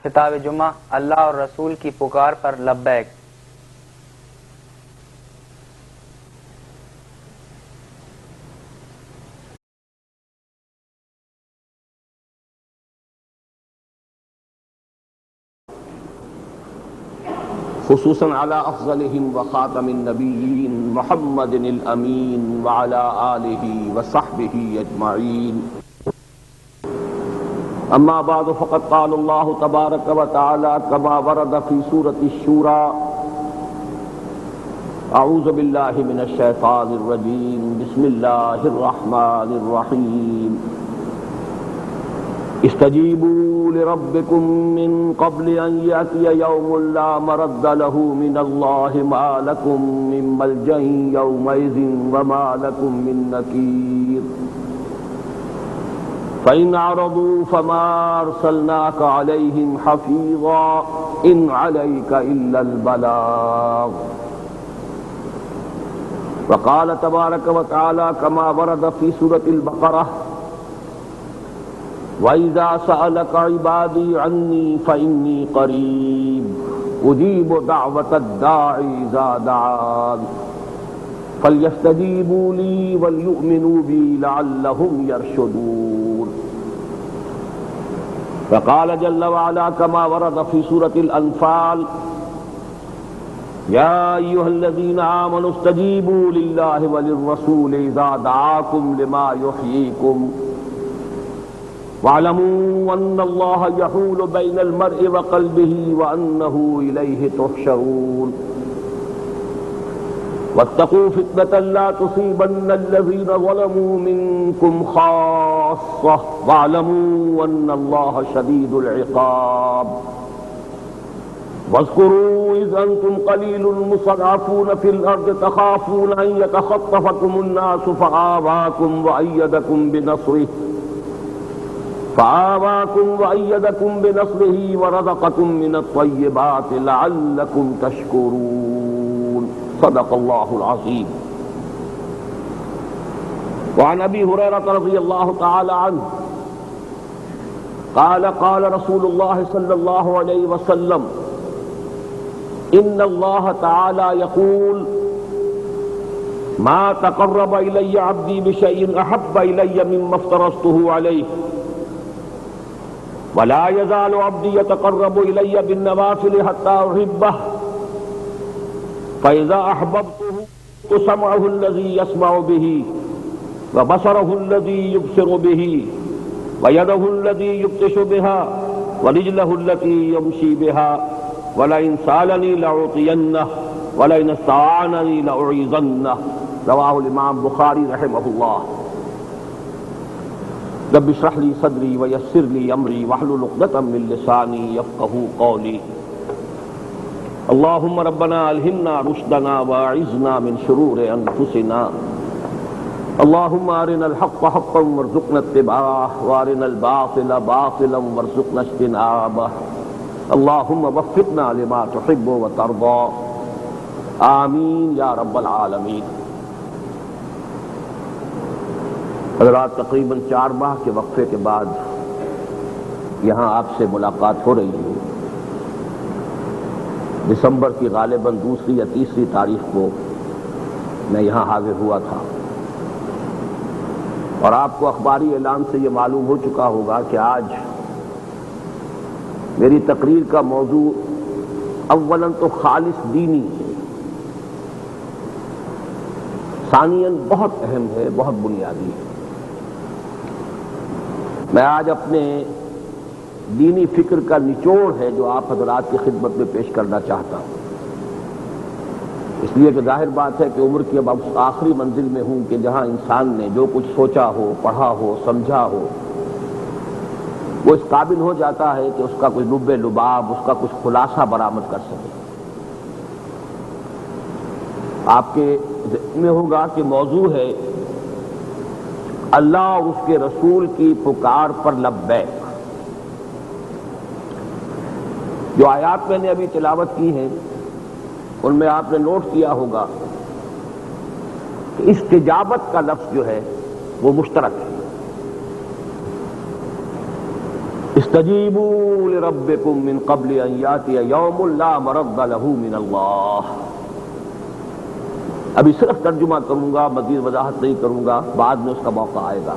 خطاب جمعہ اللہ اور رسول کی پکار پر لبیک۔ خصوصاً على افضلهم وخاتم النبیین محمد الامین وعلى آلہ وصحبہ اجمعین، اما بعد فقد قال اللہ تبارک وتعالی كما ورد في سورة الشورى: اعوذ باللہ من الشیطان الرجیم، بسم اللہ الرحمن الرحیم، استجیبوا لربکم من قبل ان یأتی یوم لا مرد له من اللہ ما لکم من ملجأ یومئذ وما لکم من نکیر، فإن أعرضوا فما أرسلناك عليهم حفيظا إن عليك إلا البلاغ، وقال تبارك وتعالى كما ورد في سورة البقرة: وَإِذَا سَأَلَكَ عِبَادِي عَنِّي فَإِنِّي قَرِيبٌ أُجِيبُ دَعْوَةَ الدَّاعِ إِذَا دَعَانِ فَلْيَسْتَجِيبُوا لِي وَلْيُؤْمِنُوا بِي لَعَلَّهُمْ يَرْشُدُونَ، وقال جل وعلا كما ورد في سورة الأنفال: يا أيها الذين آمنوا استجيبوا لله وللرسول إذا دعاكم لما يحييكم واعلموا أن الله يحول بين المرء وقلبه وأنه إليه تحشرون، واتقوا فتنة لا تصيبن الذين ظلموا منكم خاصة واعلموا أن الله شديد العقاب، واذكروا إذ أنتم قليل مستضعفون في الأرض تخافون أن يتخطفكم الناس فآواكم وأيدكم بنصره ورزقكم من الطيبات لعلكم تشكرون، صدق الله العظيم۔ وعن أبي هريرة رضي الله تعالى عنه قال: قال رسول الله صلى الله عليه وسلم: إن الله تعالى يقول: ما تقرب إلي عبدي بشيء أحب إلي مما افترضته عليه، ولا يزال عبدي يتقرب إلي بالنوافل حتى أحبه، فإذا أحببته سمعه الذي يسمع به وبصره الذي يبصر به ويده التي يبطش بها ورجله التي يمشي بها، ولئن سألني لأعطينه ولئن استعاذني لأعيذنه، رواه الإمام بخاری رحمہ اللہ۔ رب اشرح لي صدري ويسر لي أمري واحلل عقدة من لساني يفقهوا قولي، اللهم ربنا ألهمنا رشدنا وأعذنا من شرور أنفسنا، اللهم أرنا الحق حقا وارزقنا اتباعه وأرنا الباطل باطلا وارزقنا اجتنابه، اللهم وفقنا لما تحب وترضى، آمین یا رب العالمین۔ حضرات، تقریباً 4 ماہ کے وقفے کے بعد یہاں آپ سے ملاقات ہو رہی ہے۔ دسمبر کی غالباً 2 یا 3 تاریخ کو میں یہاں حاضر ہوا تھا، اور آپ کو اخباری اعلان سے یہ معلوم ہو چکا ہوگا کہ آج میری تقریر کا موضوع اولاً تو خالص دینی ہے، ثانیاً بہت اہم ہے، بہت بنیادی ہے۔ میں آج اپنے دینی فکر کا نچوڑ ہے جو آپ حضرات کی خدمت میں پیش کرنا چاہتا ہوں، اس لیے کہ ظاہر بات ہے کہ عمر کی اب آخری منزل میں ہوں کہ جہاں انسان نے جو کچھ سوچا ہو، پڑھا ہو، سمجھا ہو، وہ اس قابل ہو جاتا ہے کہ اس کا کچھ لب لباب، اس کا کچھ خلاصہ برآمد کر سکے۔ آپ کے ذہن میں ہوگا کہ موضوع ہے اللہ اور اس کے رسول کی پکار پر لبیک۔ جو آیات میں نے ابھی تلاوت کی ہیں ان میں آپ نے نوٹ کیا ہوگا کہ استجابت کا لفظ جو ہے وہ مشترک ہے۔ استجیبوا لربکم من قبل ان یاتی یوم لا مرد له من اللہ. ابھی صرف ترجمہ کروں گا، مزید وضاحت نہیں کروں گا، بعد میں اس کا موقع آئے گا.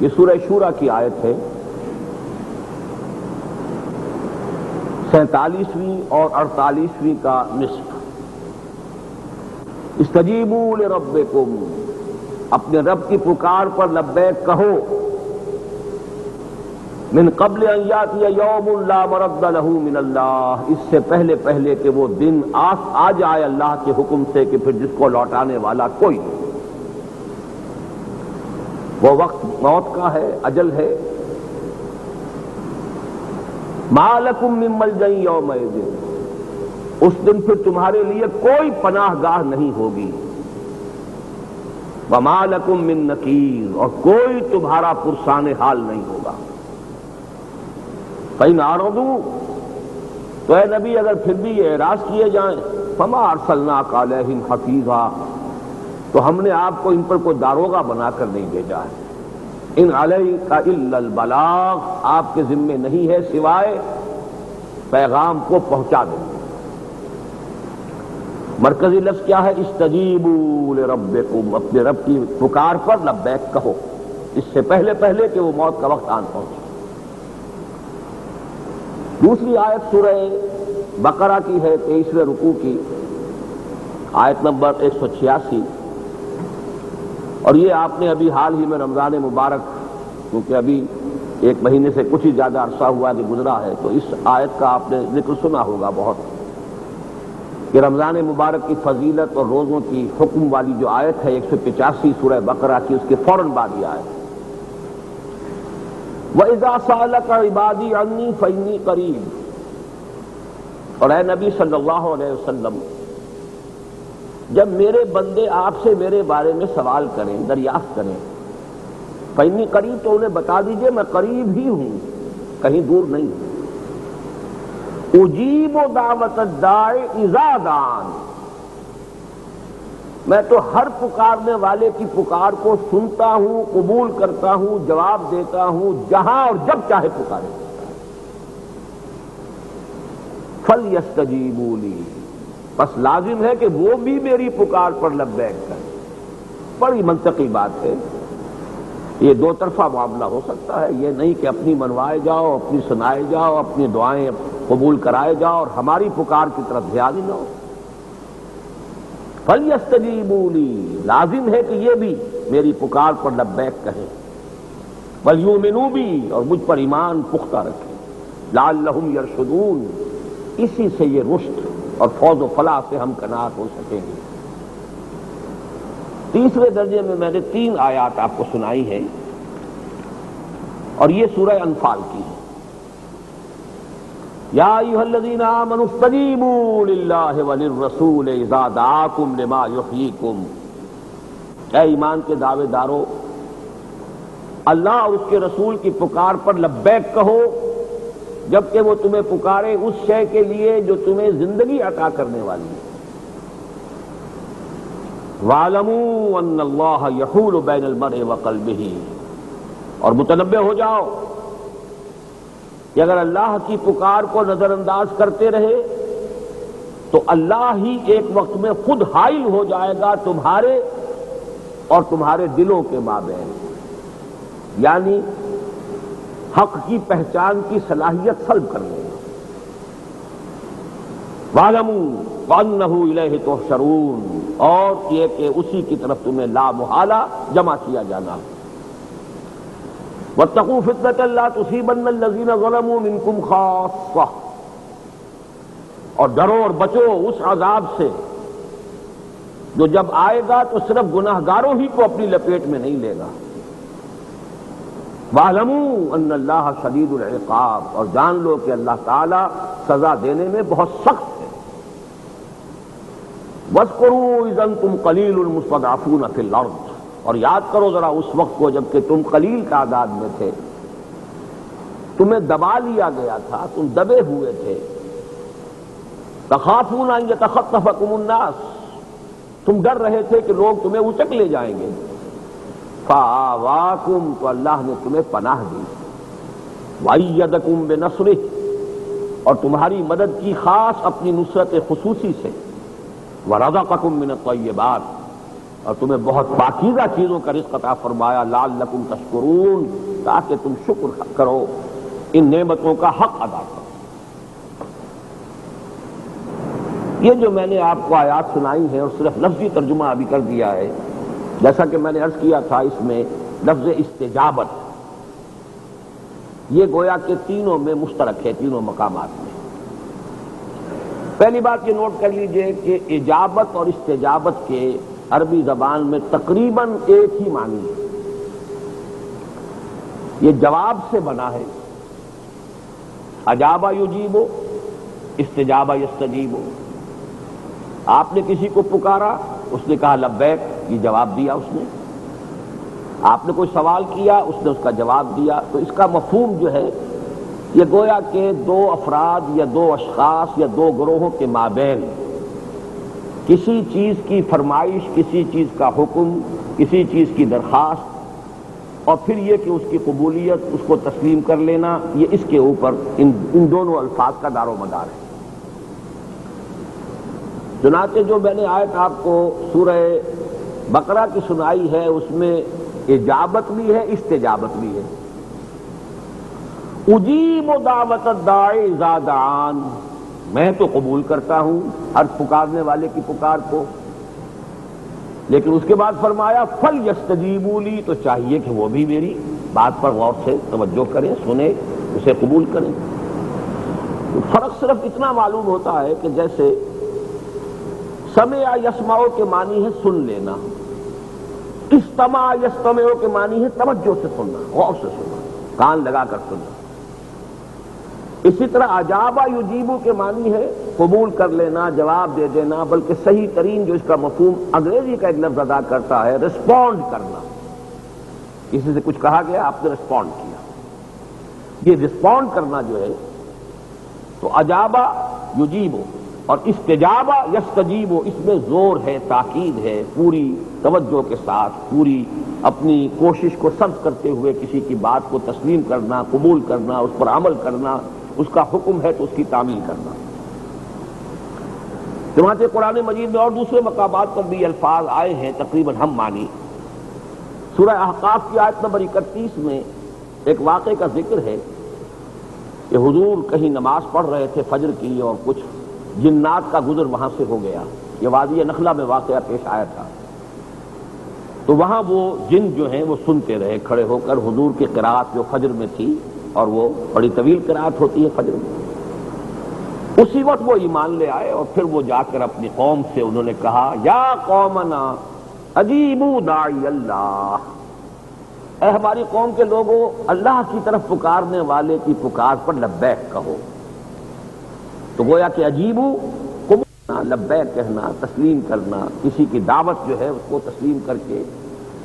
یہ سورہ شورى کی آیت ہے، 47ویں اور 48ویں کا نصف. استجیبوا لربکم، اپنے رب کی پکار پر لبیک کہو. من قبل ان یاتی یوم لا مرد له من اللہ، اس سے پہلے پہلے کہ وہ دن آ جائے اللہ کے حکم سے کہ پھر جس کو لوٹانے والا کوئی نہیں. وہ وقت موت کا ہے، اجل ہے. ما لکم من ملجأ یومئذ، اس دن پھر تمہارے لیے کوئی پناہ گاہ نہیں ہوگی. وما لکم من نکیر، اور کوئی تمہارا پرسان حال نہیں ہوگا. فإن أعرضوا، تو اے نبی اگر پھر بھی یہ اعراض کیے جائیں، فما ارسلناک علیہم حفیظا، تو ہم نے آپ کو ان پر کوئی داروغہ بنا کر نہیں بھیجا ہے. ان علیک الا البلاغ، آپ کے ذمے نہیں ہے سوائے پیغام کو پہنچا دیں. مرکزی لفظ کیا ہے؟ استجیبوا لربکم، اپنے رب کی پکار پر لبیک کہو، اس سے پہلے پہلے کہ وہ موت کا وقت آن پہنچے. دوسری آیت سورہ بقرہ کی ہے، 23ویں رکوع کی آیت نمبر 186. اور یہ آپ نے ابھی حال ہی میں رمضان مبارک، کیونکہ ابھی ایک مہینے سے کچھ ہی زیادہ عرصہ ہوا کہ گزرا ہے، تو اس آیت کا آپ نے ذکر سنا ہوگا بہت، کہ رمضان مبارک کی فضیلت اور روزوں کی حکم والی جو آیت ہے 185 سورہ بقرہ کی، اس کے فوراً بعد یہ آیت. وَإِذَا سَأَلَكَ عِبَادِي عَنِّي فَإِنِّي قَرِيبٌ، اور اے نبی صلی اللہ علیہ وسلم، جب میرے بندے آپ سے میرے بارے میں سوال کریں، دریافت کریں، فَإِنِّي قَرِيبٌ، تو انہیں بتا دیجئے میں قریب ہی ہوں، کہیں دور نہیں ہوں. اجیب دعوت الداع اذا دعان، میں تو ہر پکارنے والے کی پکار کو سنتا ہوں، قبول کرتا ہوں، جواب دیتا ہوں، جہاں اور جب چاہے پکارے. فَلْيَسْتَجِيبُوا لِي، بس لازم ہے کہ وہ بھی میری پکار پر لبیک کریں. بڑی منطقی بات ہے. یہ دو طرفہ معاملہ ہو سکتا ہے، یہ نہیں کہ اپنی منوائے جاؤ، اپنی سنائے جاؤ، اپنی دعائیں قبول کرائے جاؤ اور ہماری پکار کی طرف دھیان ہی نہ ہو. فَلْيَسْتَجِيبُوا لِي، لازم ہے کہ یہ بھی میری پکار پر لبیک کہیں. وَلْيُؤْمِنُوا بِي، اور مجھ پر ایمان پختہ رکھیں. لَعَلَّهُمْ يَرْشُدُونَ، اسی سے یہ رشد اور فوز و فلاح سے ہم کنار ہو سکیں گے. تیسرے درجے میں میں نے 3 آیات آپ کو سنائی ہیں، اور یہ سورہ انفال کی ہے. یا ایھا الذین آمنوا استجیبوا للہ وللرسول اذا دعاکم لما یحییکم، اے ایمان کے دعوے دارو، اللہ اور اس کے رسول کی پکار پر لبیک کہو جبکہ وہ تمہیں پکارے اس شے کے لیے جو تمہیں زندگی عطا کرنے والی ہے. وَاعْلَمُوا أَنَّ اللَّهَ يَحُولُ بَيْنَ الْمَرْءِ وَقَلْبِهِ، اور متنبہ ہو جاؤ کہ اگر اللہ کی پکار کو نظر انداز کرتے رہے تو اللہ ہی ایک وقت میں خود حائل ہو جائے گا تمہارے اور تمہارے دلوں کے مابین، یعنی حق کی پہچان کی صلاحیت سلب کر لے گا. وَاعْلَمُوا وَأَنَّهُ إِلَيْهِ تُحْشَرُونَ، اور یہ کہ اسی کی طرف تمہیں لا محالہ جمع کیا جانا. وَاتَّقُوا فِتْنَةً لَا تُصِيبَنَّ الَّذِينَ ظَلَمُوا مِنكُمْ خَاصَّةً، اور ڈرو اور بچو اس عذاب سے جو جب آئے گا تو صرف گناہگاروں ہی کو اپنی لپیٹ میں نہیں لے گا. وَاعْلَمُوا أَنَّ اللَّهَ شَدِيدُ الْعِقَابِ، اور جان لو کہ اللہ تعالی سزا دینے میں بہت سخت ہے. وَاذْكُرُوا إِذْ أَنْتُمْ قَلِيلٌ مُسْتَضْعَفُونَ فِي الْأَرْضِ، اور یاد کرو ذرا اس وقت کو جب کہ تم قلیل تعداد میں تھے، تمہیں دبا لیا گیا تھا، تم دبے ہوئے تھے. تخافون ان یتخطفکم الناس، تم ڈر رہے تھے کہ لوگ تمہیں اچک لے جائیں گے. فآواکم، تو اللہ نے تمہیں پناہ دی. وَأَيَّدَكُم بِنَصْرِهِ، اور تمہاری مدد کی خاص اپنی نصرت خصوصی سے، وَرَزَقَكُم مِّنَ الطَّيِّبَاتِ، اور تمہیں بہت پاکیزہ چیزوں کا رزق عطا فرمایا، لعلکم تشکرون، تاکہ تم شکر کرو، ان نعمتوں کا حق ادا کرو۔ یہ جو میں نے آپ کو آیات سنائی ہیں اور صرف لفظی ترجمہ ابھی کر دیا ہے، جیسا کہ میں نے عرض کیا تھا، اس میں لفظ استجابت یہ گویا کہ تینوں میں مشترک ہے، تینوں مقامات میں۔ پہلی بات یہ نوٹ کر لیجئے کہ اجابت اور استجابت کے عربی زبان میں تقریباً ایک ہی معنی ہے۔ یہ جواب سے بنا ہے، اجابہ یجیبو، استجابہ یستجیبو۔ آپ نے کسی کو پکارا، اس نے کہا لبیک، یہ جواب دیا اس نے۔ آپ نے کوئی سوال کیا، اس نے اس کا جواب دیا۔ تو اس کا مفہوم جو ہے یہ گویا کہ دو افراد یا دو اشخاص یا دو گروہوں کے مابین کسی چیز کی فرمائش، کسی چیز کا حکم، کسی چیز کی درخواست، اور پھر یہ کہ اس کی قبولیت، اس کو تسلیم کر لینا، یہ اس کے اوپر ان دونوں الفاظ کا دار و مدار ہے۔ چنانچہ جو میں نے آیت آپ کو سورہ بقرہ کی سنائی ہے، اس میں اجابت بھی ہے، استجابت بھی ہے۔ اجیب دعوت الداعی اذا دعان، میں تو قبول کرتا ہوں ہر پکارنے والے کی پکار کو، لیکن اس کے بعد فرمایا فَلْيَسْتَجِيبُوا لِي، تو چاہیے کہ وہ بھی میری بات پر غور سے توجہ کریں، سنیں، اسے قبول کریں۔ فرق صرف اتنا معلوم ہوتا ہے کہ جیسے سمع یسمع کے معنی ہے سن لینا، استمع یستمع کے معنی ہے توجہ سے سننا، غور سے سننا، کان لگا کر سننا۔ اسی طرح اجابہ یجیبو کے معنی ہے قبول کر لینا، جواب دے دینا، بلکہ صحیح ترین جو اس کا مفہوم انگریزی کا ایک لفظ ادا کرتا ہے، رسپونڈ کرنا۔ کسی سے کچھ کہا گیا، آپ نے رسپونڈ کیا، یہ رسپونڈ کرنا جو ہے تو اجابہ یجیبو، اور استجابہ یستجیبو، اس میں زور ہے، تاکید ہے، پوری توجہ کے ساتھ، پوری اپنی کوشش کو سبز کرتے ہوئے کسی کی بات کو تسلیم کرنا، قبول کرنا، اس پر عمل کرنا، اس کا حکم ہے تو اس کی تعمیل کرنا۔ چنانچہ قرآن مجید میں اور دوسرے مقامات پر بھی الفاظ آئے ہیں تقریباً ہم معنی۔ سورہ احقاف کی آیت نمبر 31 میں ایک واقعے کا ذکر ہے کہ حضور کہیں نماز پڑھ رہے تھے فجر کی، اور کچھ جنات کا گزر وہاں سے ہو گیا۔ یہ وادی نخلہ میں واقعہ پیش آیا تھا۔ تو وہاں وہ جن جو ہیں وہ سنتے رہے کھڑے ہو کر حضور کی قرات جو فجر میں تھی، اور وہ بڑی طویل قرات ہوتی ہے فجر میں۔ اسی وقت وہ ایمان لے آئے، اور پھر وہ جا کر اپنی قوم سے انہوں نے کہا یا قومنا اجیبوا داعی اللہ، اے ہماری قوم کے لوگوں، اللہ کی طرف پکارنے والے کی پکار پر لبیک کہو۔ تو گویا کہ اجیبو قبول، لبیک کہنا، تسلیم کرنا، کسی کی دعوت جو ہے اس کو تسلیم کر کے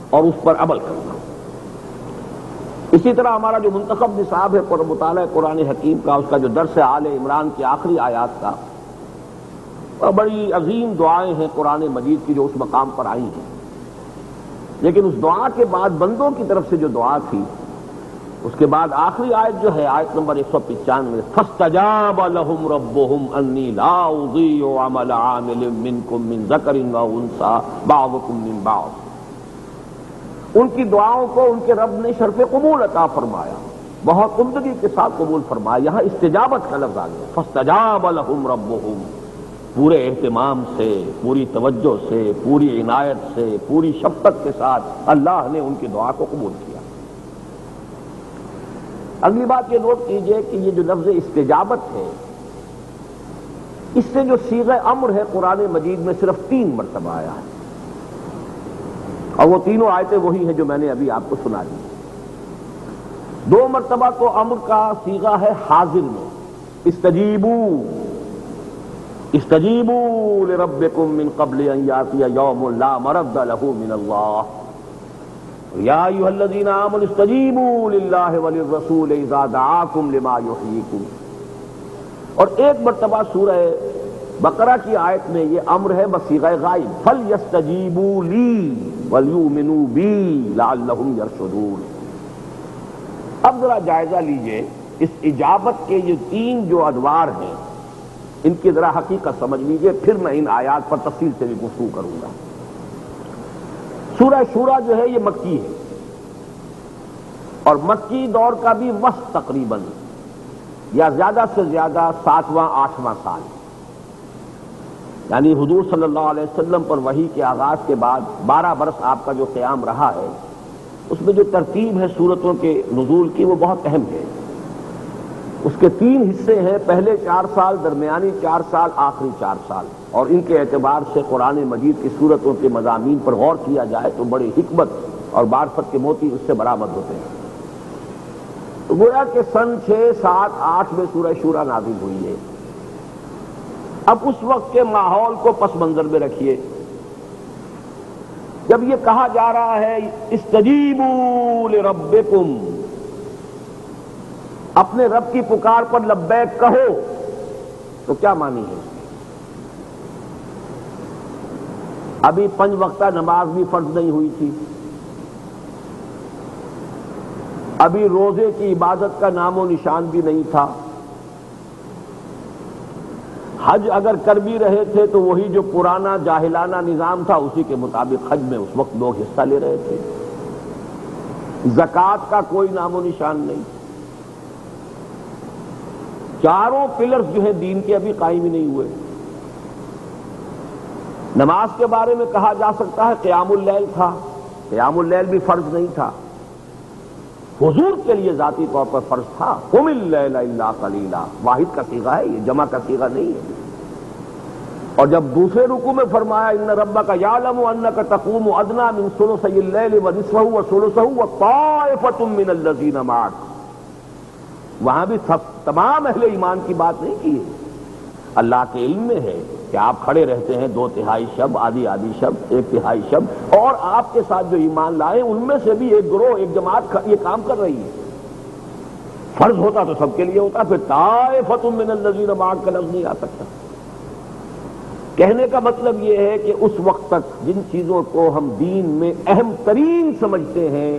اور اس پر عمل کرنا۔ اسی طرح ہمارا جو منتخب نصاب ہے مطالعہ قرآن حکیم کا، اس کا جو درس آل عمران کی آخری آیات کا، اور بڑی عظیم دعائیں ہیں قرآن مجید کی جو اس مقام پر آئی ہیں، لیکن اس دعا کے بعد بندوں کی طرف سے جو دعا تھی، اس کے بعد آخری آیت جو ہے آیت نمبر 195، فَاسْتَجَابَ لَهُمْ رَبُّهُمْ أَنِّي لَا أُضِيعُ عَمَلَ عَامِلٍ مِّنكُم مِّن ذَكَرٍ وَأُنثَىٰ بَعْضُكُم مِّن بَعْضٍ۔ ان کی دعاؤں کو ان کے رب نے شرف قبول عطا فرمایا، بہت عمدگی کے ساتھ قبول فرمایا۔ یہاں استجابت کا لفظ آ گیا، فَاسْتَجَابَ لَهُمْ رَبُّهُمْ، پورے اہتمام سے، پوری توجہ سے، پوری عنایت سے، پوری شفقت کے ساتھ اللہ نے ان کی دعا کو قبول کیا۔ اگلی بات یہ نوٹ کیجئے کہ یہ جو لفظ استجابت ہے، اس سے جو صیغہ امر ہے قرآن مجید میں صرف 3 مرتبہ آیا ہے، اور وہ تینوں آیتیں وہی ہیں جو میں نے ابھی آپ کو سنا دی۔ 2 مرتبہ تو امر کا صیغہ ہے حاضر میں، استجیبوا لربکم من قبل ان یاتی یوم لا مرد له من اللہ، یا ایھا الذین آمنوا استجیبوا للہ وللرسول اذا دعاکم لما یحییکم۔ اور 1 مرتبہ سورہ بقرہ کی آیت میں یہ امر ہے بصیغہ غائب، فلیستجیبوا لی ولیؤمنوا بی لعلہم یرشدون۔ اب ذرا جائزہ لیجئے اس اجابت کے یہ تین جو ادوار ہیں ان کی ذرا حقیقت سمجھ لیجئے، پھر میں ان آیات پر تفصیل سے بھی گفتگو کروں گا۔ سورہ شورا جو ہے یہ مکی ہے، اور مکی دور کا بھی وسط تقریباً یا زیادہ سے زیادہ 7واں 8واں سال، یعنی حضور صلی اللہ علیہ وسلم پر وحی کے آغاز کے بعد 12 برس آپ کا جو قیام رہا ہے، اس میں جو ترتیب ہے سورتوں کے نزول کی وہ بہت اہم ہے۔ اس کے 3 حصے ہیں، پہلے 4 سال، درمیانی 4 سال، آخری 4 سال، اور ان کے اعتبار سے قرآن مجید کی سورتوں کے مضامین پر غور کیا جائے تو بڑی حکمت اور معرفت کے موتی اس سے برآمد ہوتے ہیں۔ تو گویا کہ سن 6، 7، 8 میں سورہ شورا نازل ہوئی ہے۔ اب اس وقت کے ماحول کو پس منظر میں رکھیے، جب یہ کہا جا رہا ہے استجیبوا لربکم، اپنے رب کی پکار پر لبیک کہو، تو کیا معنی ہے؟ ابھی 5 وقتہ نماز بھی فرض نہیں ہوئی تھی، ابھی روزے کی عبادت کا نام و نشان بھی نہیں تھا، حج اگر کر بھی رہے تھے تو وہی جو پرانا جاہلانہ نظام تھا اسی کے مطابق حج میں اس وقت لوگ حصہ لے رہے تھے، زکوٰۃ کا کوئی نام و نشان نہیں، چاروں پلرز جو ہیں دین کے ابھی قائم ہی نہیں ہوئے۔ نماز کے بارے میں کہا جا سکتا ہے قیام اللیل تھا، قیام اللیل بھی فرض نہیں تھا، حضور کے لیے ذاتی طور پر فرض تھا، قم اللیل الا قلیلا، واحد کا صیغہ ہے، یہ جمع کا صیغہ نہیں ہے۔ اور جب دوسرے رکوع میں فرمایا ان ربک یعلم انک تقوم ادنی من ثلثی اللیل ونصفہ وثلثہ وطائفۃ من الذین معک، وہاں بھی تمام اہل ایمان کی بات نہیں کی ہے، اللہ کے علم میں ہے کہ آپ کھڑے رہتے ہیں 2/3 شب، آدھی شب، 1/3 شب، اور آپ کے ساتھ جو ایمان لائے ان میں سے بھی ایک گروہ، ایک جماعت یہ کام کر رہی ہے۔ فرض ہوتا تو سب کے لیے ہوتا، پھر طائفۃ من الذین معک کا لفظ نہیں آ سکتا۔ کہنے کا مطلب یہ ہے کہ اس وقت تک جن چیزوں کو ہم دین میں اہم ترین سمجھتے ہیں،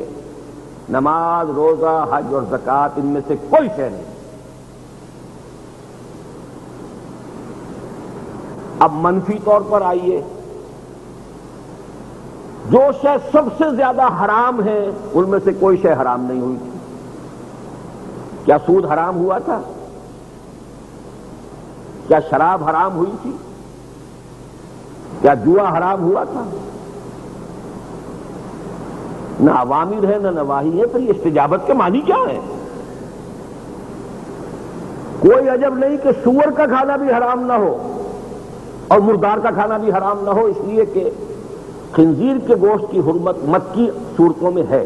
نماز، روزہ، حج اور زکوٰۃ، ان میں سے کوئی شے نہیں۔ اب منفی طور پر آئیے، جو شے سب سے زیادہ حرام ہے ان میں سے کوئی شے حرام نہیں ہوئی تھی۔ کیا سود حرام ہوا تھا؟ کیا شراب حرام ہوئی تھی؟ کیا جوا حرام ہوا تھا؟ نہ اوامر ہے نہ نواہی ہے، پھر یہ استجابت کے معنی کیا ہے؟ کوئی عجب نہیں کہ سور کا کھانا بھی حرام نہ ہو اور مردار کا کھانا بھی حرام نہ ہو، اس لیے کہ خنزیر کے گوشت کی حرمت مکی صورتوں میں ہے،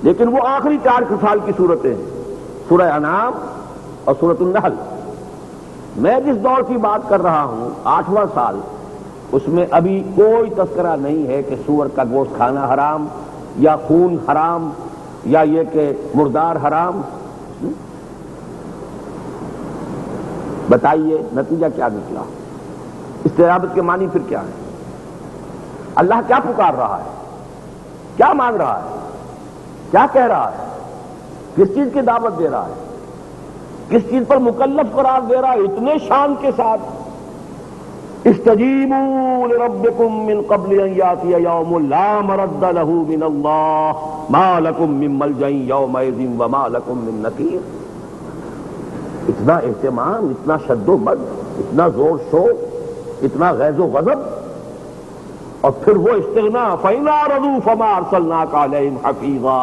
لیکن وہ آخری 4 سال کی صورتیں ہیں، سورہ انعام اور سورۃ النحل۔ میں جس دور کی بات کر رہا ہوں 8واں سال، اس میں ابھی کوئی تذکرہ نہیں ہے کہ سور کا گوشت کھانا حرام یا خون حرام یا یہ کہ مردار حرام۔ بتائیے نتیجہ کیا نکلا؟ استجابت کے معنی پھر کیا ہے؟ اللہ کیا پکار رہا ہے؟ کیا مانگ رہا ہے؟ کیا کہہ رہا ہے؟ کس چیز کی دعوت دے رہا ہے؟ کس چیز پر مکلف قرار دے رہا ہے اتنے شان کے ساتھ؟ استجیبوا لربکم من قبل ان یاتی یوم لا مرد له من اللہ ما لکم من ملجأ یومئذ وما لکم من نکیر۔ اتنا اہتمام، اتنا شد و مد، اتنا زور شور، اتنا غیظ و غضب، اور پھر وہ استغنا فَإِنْ أَعْرَضُوا فَمَا أَرْسَلْنَاكَ عَلَيْهِمْ حَفِيظًا۔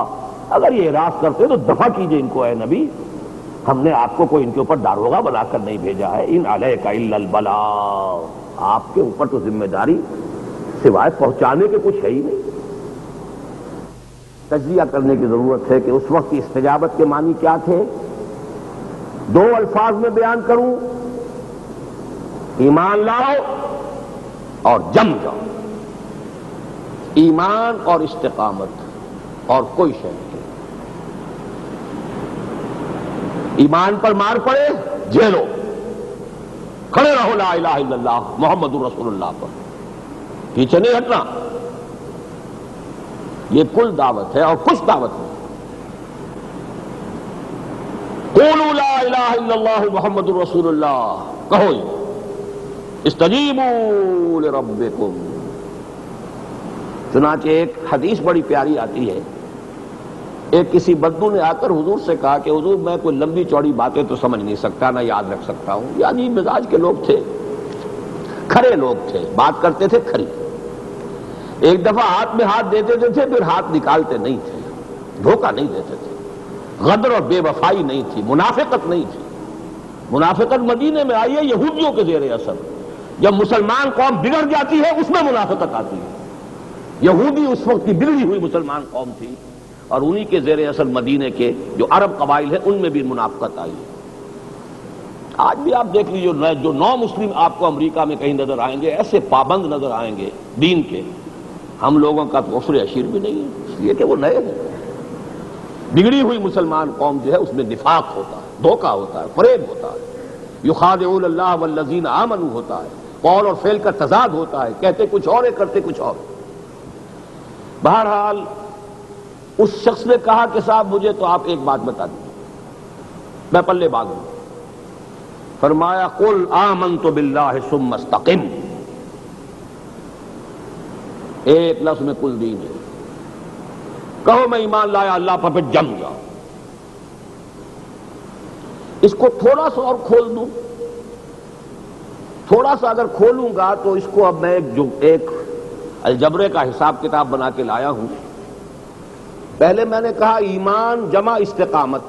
اگر یہ اعراض کرتے تو دفع کیجئے ان کو، اے نبی، ہم نے آپ کو کوئی ان کے اوپر داروغہ بنا کر نہیں بھیجا ہے، ان علیک الا البلاغ، آپ کے اوپر تو ذمہ داری سوائے پہنچانے کے کچھ ہے ہی نہیں۔ تجزیہ کرنے کی ضرورت ہے کہ اس وقت کی استجابت کے معنی کیا تھے۔ 2 الفاظ میں بیان کروں، ایمان لاؤ اور جم جاؤ، ایمان اور استقامت، اور کوئی شے نہیں۔ ایمان پر مار پڑے جیلو، کھڑے رہو لا الہ الا اللہ محمد رسول اللہ پر، پیچھے نہیں ہٹنا۔ یہ کل دعوت ہے اور کچھ دعوت نہیں۔ قولوا لا الہ الا اللہ محمد رسول اللہ، کہو استجیبوا لربکم۔ چنانچہ ایک حدیث بڑی پیاری آتی ہے، ایک کسی بدو نے آ کر حضور سے کہا کہ حضور میں کوئی لمبی چوڑی باتیں تو سمجھ نہیں سکتا، نہ یاد رکھ سکتا ہوں۔ یہ عجیب مزاج کے لوگ تھے، کھرے لوگ تھے، بات کرتے تھے کھری، ایک دفعہ ہاتھ میں ہاتھ دے دیتے تھے پھر ہاتھ نکالتے نہیں تھے، دھوکہ نہیں دیتے تھے، غدر اور بے وفائی نہیں تھی، منافقت نہیں تھی۔ منافقت مدینے میں آئی ہے یہودیوں کے زیر اثر، جب مسلمان قوم بگڑ جاتی ہے اس میں منافقت آتی ہے۔ یہودی اس وقت کی بگڑی ہوئی مسلمان قوم تھی، اور انہی کے زیر اثر مدینے کے جو عرب قبائل ہیں ان میں بھی منافقت آئی ہے۔ آج بھی آپ دیکھ لیجیے، جو نو مسلم آپ کو امریکہ میں کہیں نظر آئیں گے، ایسے پابند نظر آئیں گے دین کے، ہم لوگوں کا تو عشر عشیر بھی نہیں ہے، اس لیے کہ وہ نئے ہیں۔ بگڑی ہوئی مسلمان قوم جو ہے اس میں نفاق ہوتا ہے، دھوکہ ہوتا ہے، فریب ہوتا ہے، یخادعون اللہ والذین آمنوا ہوتا ہے، قول اور فعل کا تضاد ہوتا ہے، کہتے کچھ اور ہے کرتے کچھ اور۔ بہرحال اس شخص نے کہا کہ صاحب مجھے تو آپ ایک بات بتا دیجیے، میں پلے باندھوں۔ فرمایا قل آمنت باللہ ثم استقم، ایک لفظ میں کل دین ہے، کہو میں ایمان لایا اللہ پر، پھر جم جاؤ۔ اس کو تھوڑا سا اور کھول دوں، تھوڑا سا اگر کھولوں گا تو اس کو اب میں ایک الجبرے کا حساب کتاب بنا کے لایا ہوں۔ پہلے میں نے کہا ایمان جمع استقامت،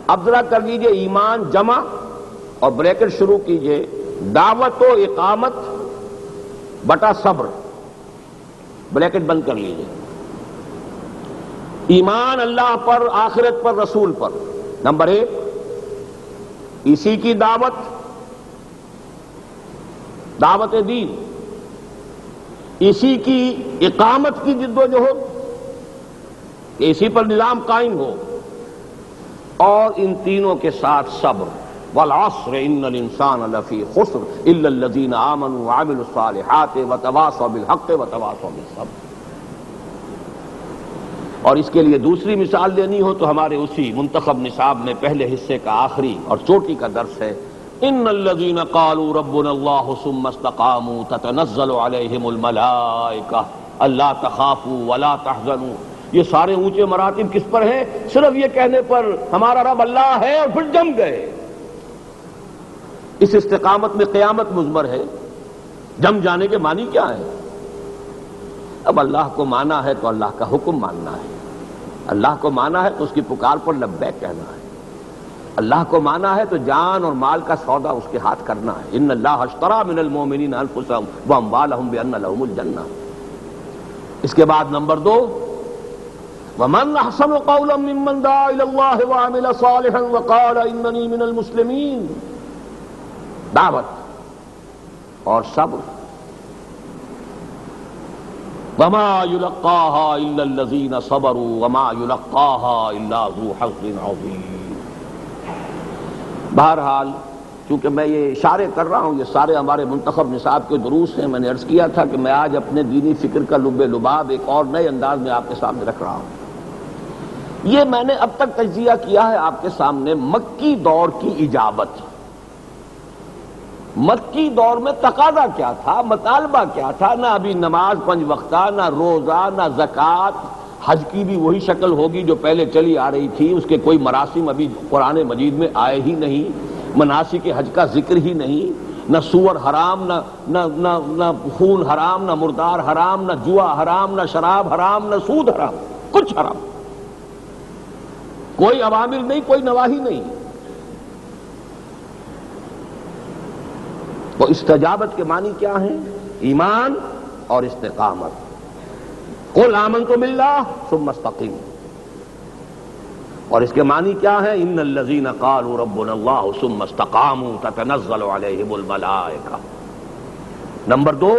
اب ذرا کر لیجئے ایمان جمع اور بریکٹ شروع کیجئے دعوت و اقامت بٹا صبر، بریکٹ بند کر لیجئے۔ ایمان اللہ پر، آخرت پر، رسول پر، نمبر ایک، اسی کی دعوت، دعوت دین، اسی کی اقامت کی جد و جہد کہ اسی پر نظام قائم ہو، اور ان تینوں کے ساتھ صبر۔ والعصر ان الانسان لفی خسر الا الذین آمنوا وعملوا الصالحات وتواصوا بالحق وتواصوا بالصبر۔ اور اس کے لیے دوسری مثال دینی ہو تو ہمارے اسی منتخب نصاب میں پہلے حصے کا آخری اور چوٹی کا درس ہے، ان الذین قالوا ربنا اللہ ثم استقاموا تتنزل علیہم الملائکہ الا تخافوا ولا تحزنوا۔ یہ سارے اونچے مراتب کس پر ہیں؟ صرف یہ کہنے پر ہمارا رب اللہ ہے، اور پھر جم گئے۔ اس استقامت میں قیامت مضمر ہے، جم جانے کے معنی کیا ہے؟ اب اللہ کو مانا ہے تو اللہ کا حکم ماننا ہے، اللہ کو مانا ہے تو اس کی پکار پر لبیک کہنا ہے، اللہ کو مانا ہے تو جان اور مال کا سودا اس کے ہاتھ کرنا ہے۔ ان اللہ اشتری من المؤمنین انفسهم واموالهم بان لهم الجنہ۔ اس کے بعد نمبر 2، ومن احسن قولا ممن دعا الى الله وعمل صالحا وقال انني من المسلمین۔ دعوت اور صبر۔ وما يلقاها الا الذين صبروا وما يلقاها الا ذو حظ عظیم۔ بہرحال چونکہ میں یہ اشارے کر رہا ہوں، یہ سارے ہمارے منتخب نصاب کے دروس ہیں، میں نے عرض کیا تھا کہ میں آج اپنے دینی فکر کا لب لباب ایک اور نئے انداز میں آپ کے سامنے رکھ رہا ہوں۔ یہ میں نے اب تک تجزیہ کیا ہے آپ کے سامنے مکی دور کی اجابت۔ مکی دور میں تقاضا کیا تھا، مطالبہ کیا تھا؟ نہ ابھی نماز 5 وقتہ، نہ روزہ، نہ زکوٰۃ، حج کی بھی وہی شکل ہوگی جو پہلے چلی آ رہی تھی، اس کے کوئی مراسم ابھی قرآن مجید میں آئے ہی نہیں، مناسک حج کا ذکر ہی نہیں، نہ سور حرام، نہ خون حرام، نہ مردار حرام، نہ جوا حرام، نہ شراب حرام، نہ سود حرام، کچھ حرام، کوئی اوامر نہیں، کوئی نواہی نہیں۔ تو استجابت کے معنی کیا ہیں؟ ایمان اور استقامت۔ قل آمنت باللہ ثم استقیم۔ اور اس کے معنی کیا ہے؟ ان الذین قالوا ربنا اللہ ثم استقاموا تتنزل علیہم الملائکہ۔ نمبر 2،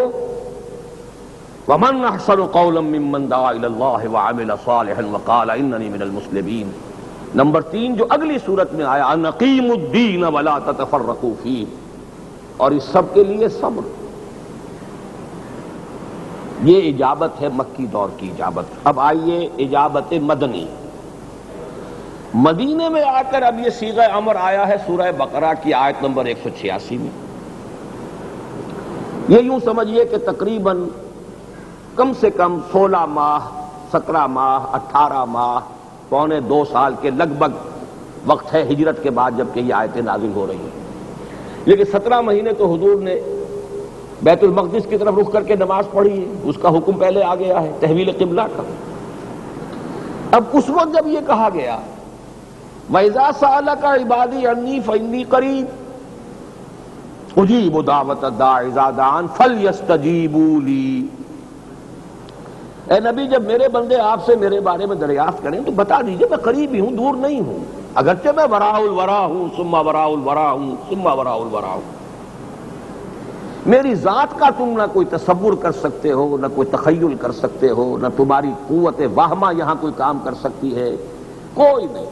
ومن احسن قولا ممن دعا الی اللہ وعمل صالحا وقال اننی من المسلمین۔ نمبر 3 جو اگلی صورت میں آیا، ان اقیموا الدین ولا تتفرقوا فیہ، اور اس سب کے لیے صبر۔ یہ اجابت ہے مکی دور کی اجابت۔ اب آئیے اجابت مدنی۔ مدینے میں آ کر اب یہ صیغہ امر آیا ہے سورہ بقرہ کی آیت نمبر 186 میں. یہ یوں سمجھیے کہ تقریباً کم سے کم 16 ماہ 17 ماہ 18 ماہ پونے 2 سال کے لگ بھگ وقت ہے ہجرت کے بعد جب کہ یہ آیتیں نازل ہو رہی ہیں. لیکن 17 مہینے تو حضور نے بیت المقدس کی طرف رخ کر کے نماز پڑھی ہے، اس کا حکم پہلے آ گیا ہے تحویل قبلہ کا. اب اس وقت جب یہ کہا گیا وَإِذَا سَأَلَكَ عِبَادِي عَنِّي فَإِنِّي قَرِيبٌ أُجِيبُ دَعْوَةَ الدَّاعِ إِذَا دَعَانِ فَلْيَسْتَجِيبُوا لِي، اے نبی جب میرے بندے آپ سے میرے بارے میں دریافت کریں تو بتا دیجئے میں قریب ہی ہوں، دور نہیں ہوں، اگرچہ میں وراء الورا ہوں ثم وراء الورا ہوں ثم وراء الورا ہوں. میری ذات کا تم نہ کوئی تصور کر سکتے ہو، نہ کوئی تخیل کر سکتے ہو، نہ تمہاری قوت واہمہ یہاں کوئی کام کر سکتی ہے، کوئی نہیں.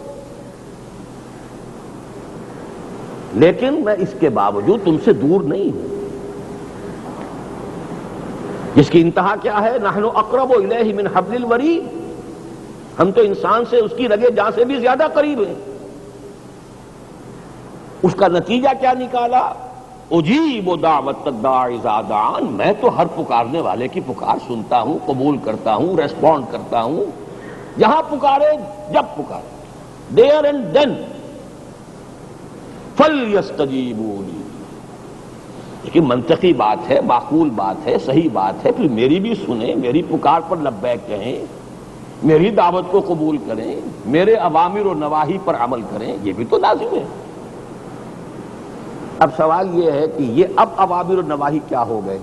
لیکن میں اس کے باوجود تم سے دور نہیں ہوں. جس کی انتہا کیا ہے؟ نحن اقرب الیہ من حبل الورید، ہم تو انسان سے اس کی رگے جاں سے بھی زیادہ قریب ہیں. اس کا نتیجہ کیا نکالا؟ اجیب دعوت الداع اذا دعان، میں تو ہر پکارنے والے کی پکار سنتا ہوں، قبول کرتا ہوں، ریسپونڈ کرتا ہوں، جہاں پکارے جب پکارے، دیر اینڈ دین. فَلْيَسْتَجِيبُوا لِي، لیکن منطقی بات ہے، معقول بات ہے، صحیح بات ہے، پھر میری بھی سنیں، میری پکار پر لبیک کہیں، میری دعوت کو قبول کریں، میرے اوامر و نواہی پر عمل کریں، یہ بھی تو لازم ہے. اب سوال یہ ہے کہ یہ اب اوامر و نواہی کیا ہو گئے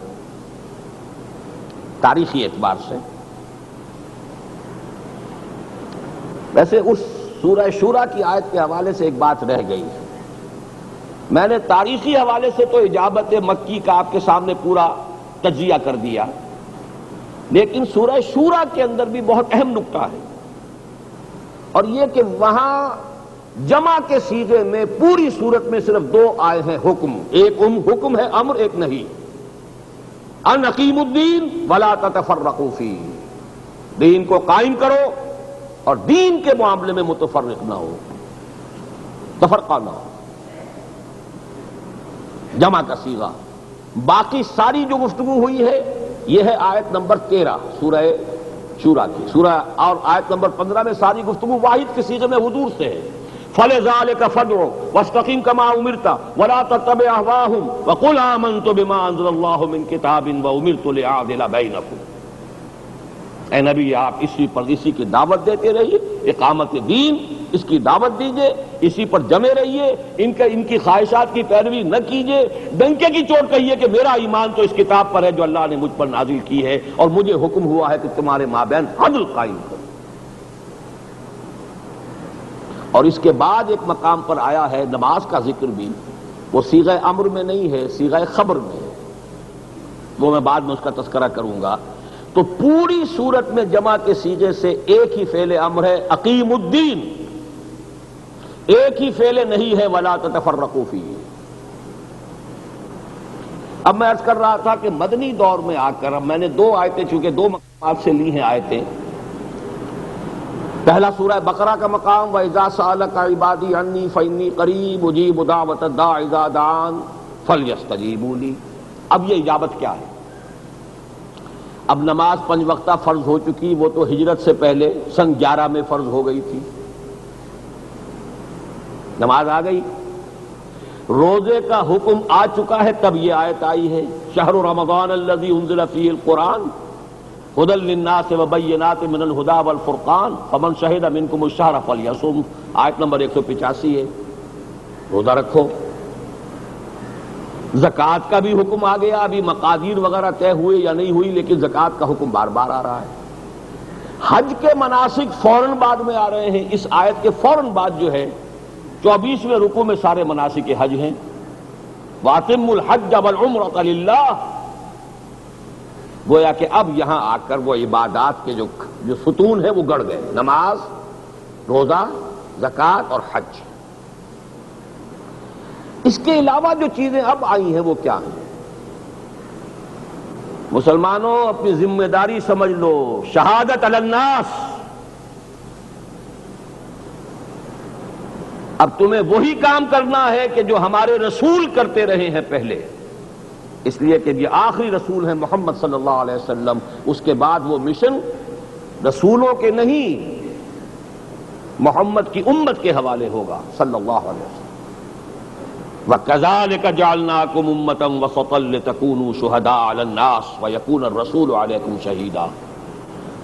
تاریخی اعتبار سے؟ ویسے اس سورہ شورى کی آیت کے حوالے سے ایک بات رہ گئی. میں نے تاریخی حوالے سے تو اجابت مکی کا آپ کے سامنے پورا تجزیہ کر دیا، لیکن سورہ شورى کے اندر بھی بہت اہم نکتہ ہے، اور یہ کہ وہاں جمع کے صیغے میں پوری صورت میں صرف 2 آئے ہیں حکم، ایک حکم ہے امر، ایک نہیں. ان اقیموا الدین ولا تتفرقوا فیہ، دین کو قائم کرو اور دین کے معاملے میں متفرق نہ ہو، تفرقہ نہ ہو، جمع کا صیغہ. باقی ساری جو گفتگو ہوئی ہے یہ ہے آیت نمبر 13 سورہ شورى کی سورہ، اور آیت نمبر 15 میں ساری گفتگو واحد کے صیغے میں حضور سے ہے. فَلِذَلِكَ فَادْعُ وَاسْتَقِمْ كَمَا أُمِرْتَ وَلَا تَتَّبِعْ أَهْوَاءَهُمْ وَقُلْ آمَنْتُ بِمَا أَنزَلَ اللَّهُ مِنْ كِتَابٍ وَأُمِرْتُ لِأَعْدِلَ بَيْنَكُمْ. اے نبی آپ اسی کی دعوت دیتے رہیے، اقامت دین اس کی دعوت دیجئے، اسی پر جمے رہیے، ان کی خواہشات کی پیروی نہ کیجئے. ڈنکے کی چوٹ کہیے کہ میرا ایمان تو اس کتاب پر ہے جو اللہ نے مجھ پر نازل کی ہے، اور مجھے حکم ہوا ہے کہ تمہارے مابین عدل قائم کرو. اور اس کے بعد ایک مقام پر آیا ہے نماز کا ذکر بھی، وہ صیغہ امر میں نہیں ہے، صیغہ خبر میں ہے، وہ میں بعد میں اس کا تذکرہ کروں گا. تو پوری صورت میں جمع کے صیغے سے ایک ہی فعل امر ہے اقیم الدین، ایک ہی فعل نہیں ہے ولا تتفرقوا فیہ. اب میں عرض کر رہا تھا کہ مدنی دور میں آ کر اب میں نے 2 آیتیں چونکہ 2 مقامات سے لی ہیں آیتیں. پہلا سورہ بقرہ کا مقام وَإِذَا سَأَلَكَ عِبَادِي عَنِّي فَإِنِّي قَرِيبٌ أُجِيبُ دَعْوَةَ الدَّاعِ إِذَا دَعَانِ فَلْيَسْتَجِيبُوا لِي. اب یہ اجابت کیا ہے؟ اب نماز 5 وقتہ فرض ہو چکی، وہ تو ہجرت سے پہلے سن 11 میں فرض ہو گئی تھی، نماز آ گئی. روزے کا حکم آ چکا ہے، تب یہ آیت آئی ہے شہر رمضان الذی انزل فیہ القرآن ھدی للناس وبینات من الھدی والفرقان فمن شہد منکم الشہر فلیصم. آیت نمبر 185 ہے. روزہ رکھو. زکوٰۃ کا بھی حکم آ گیا، ابھی مقادیر وغیرہ طے ہوئے یا نہیں ہوئی، لیکن زکوٰۃ کا حکم بار بار آ رہا ہے. حج کے مناسک فوراً بعد میں آ رہے ہیں. اس آیت کے فوراً بعد جو ہے 24ویں رکوع میں سارے مناسک حج ہیں. وَأَتِمُّوا الْحَجَّ وَالْعُمْرَةَ لِلَّهِ. گویا کہ اب یہاں آ کر وہ عبادات کے جو ستون ہیں وہ گڑ گئے، نماز، روزہ، زکوٰۃ اور حج. اس کے علاوہ جو چیزیں اب آئی ہیں وہ کیا ہیں؟ مسلمانوں اپنی ذمہ داری سمجھ لو. شہادت علی الناس، اب تمہیں وہی کام کرنا ہے کہ جو ہمارے رسول کرتے رہے ہیں پہلے، اس لیے کہ یہ آخری رسول ہیں محمد صلی اللہ علیہ وسلم، اس کے بعد وہ مشن رسولوں کے نہیں محمد کی امت کے حوالے ہوگا صلی اللہ علیہ وسلم۔ وَكَذَلِكَ جَعَلْنَاكُمْ أُمَّةً وَسَطًا لِتَكُونُوا شُهَدَاءَ عَلَى النَّاسِ وَيَكُونَ الرَّسُولُ عَلَيْكُمْ شَهِيدًا،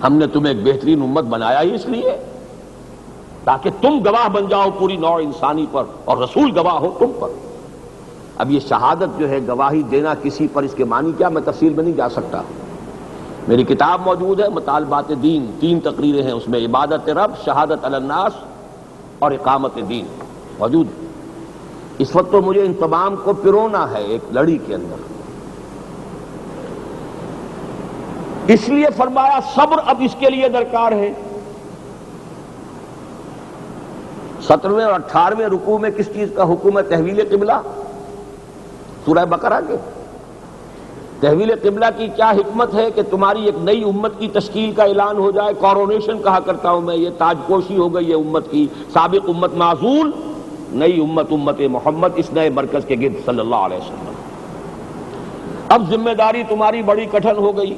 ہم نے تمہیں ایک بہترین امت بنایا ہی اس لیے تاکہ تم گواہ بن جاؤ پوری نوع انسانی پر اور رسول گواہ ہو تم پر۔ اب یہ شہادت جو ہے گواہی دینا کسی پر، اس کے معنی کیا میں تفصیل میں نہیں جا سکتا، میری کتاب موجود ہے مطالبات دین، 3 تقریریں ہیں اس میں، عبادت رب، شہادت علی الناس اور اقامت دین موجود۔ اس وقت تو مجھے ان تمام کو پرونا ہے ایک لڑی کے اندر، اس لیے فرمایا صبر اب اس کے لیے درکار ہے۔ 17ویں اور 18ویں رکوع میں کس چیز کا حکم ہے؟ تحویل قبلہ، سورہ بقرہ کے۔ تحویل قبلہ کی کیا حکمت ہے کہ تمہاری ایک نئی امت کی تشکیل کا اعلان ہو جائے، کورونیشن کہا کرتا ہوں میں، یہ تاج پوشی ہو گئی ہے امت کی، سابق امت معزول، نئی امت امت محمد اس نئے مرکز کے گرد صلی اللہ علیہ وسلم۔ اب ذمہ داری تمہاری بڑی کٹھن ہو گئی،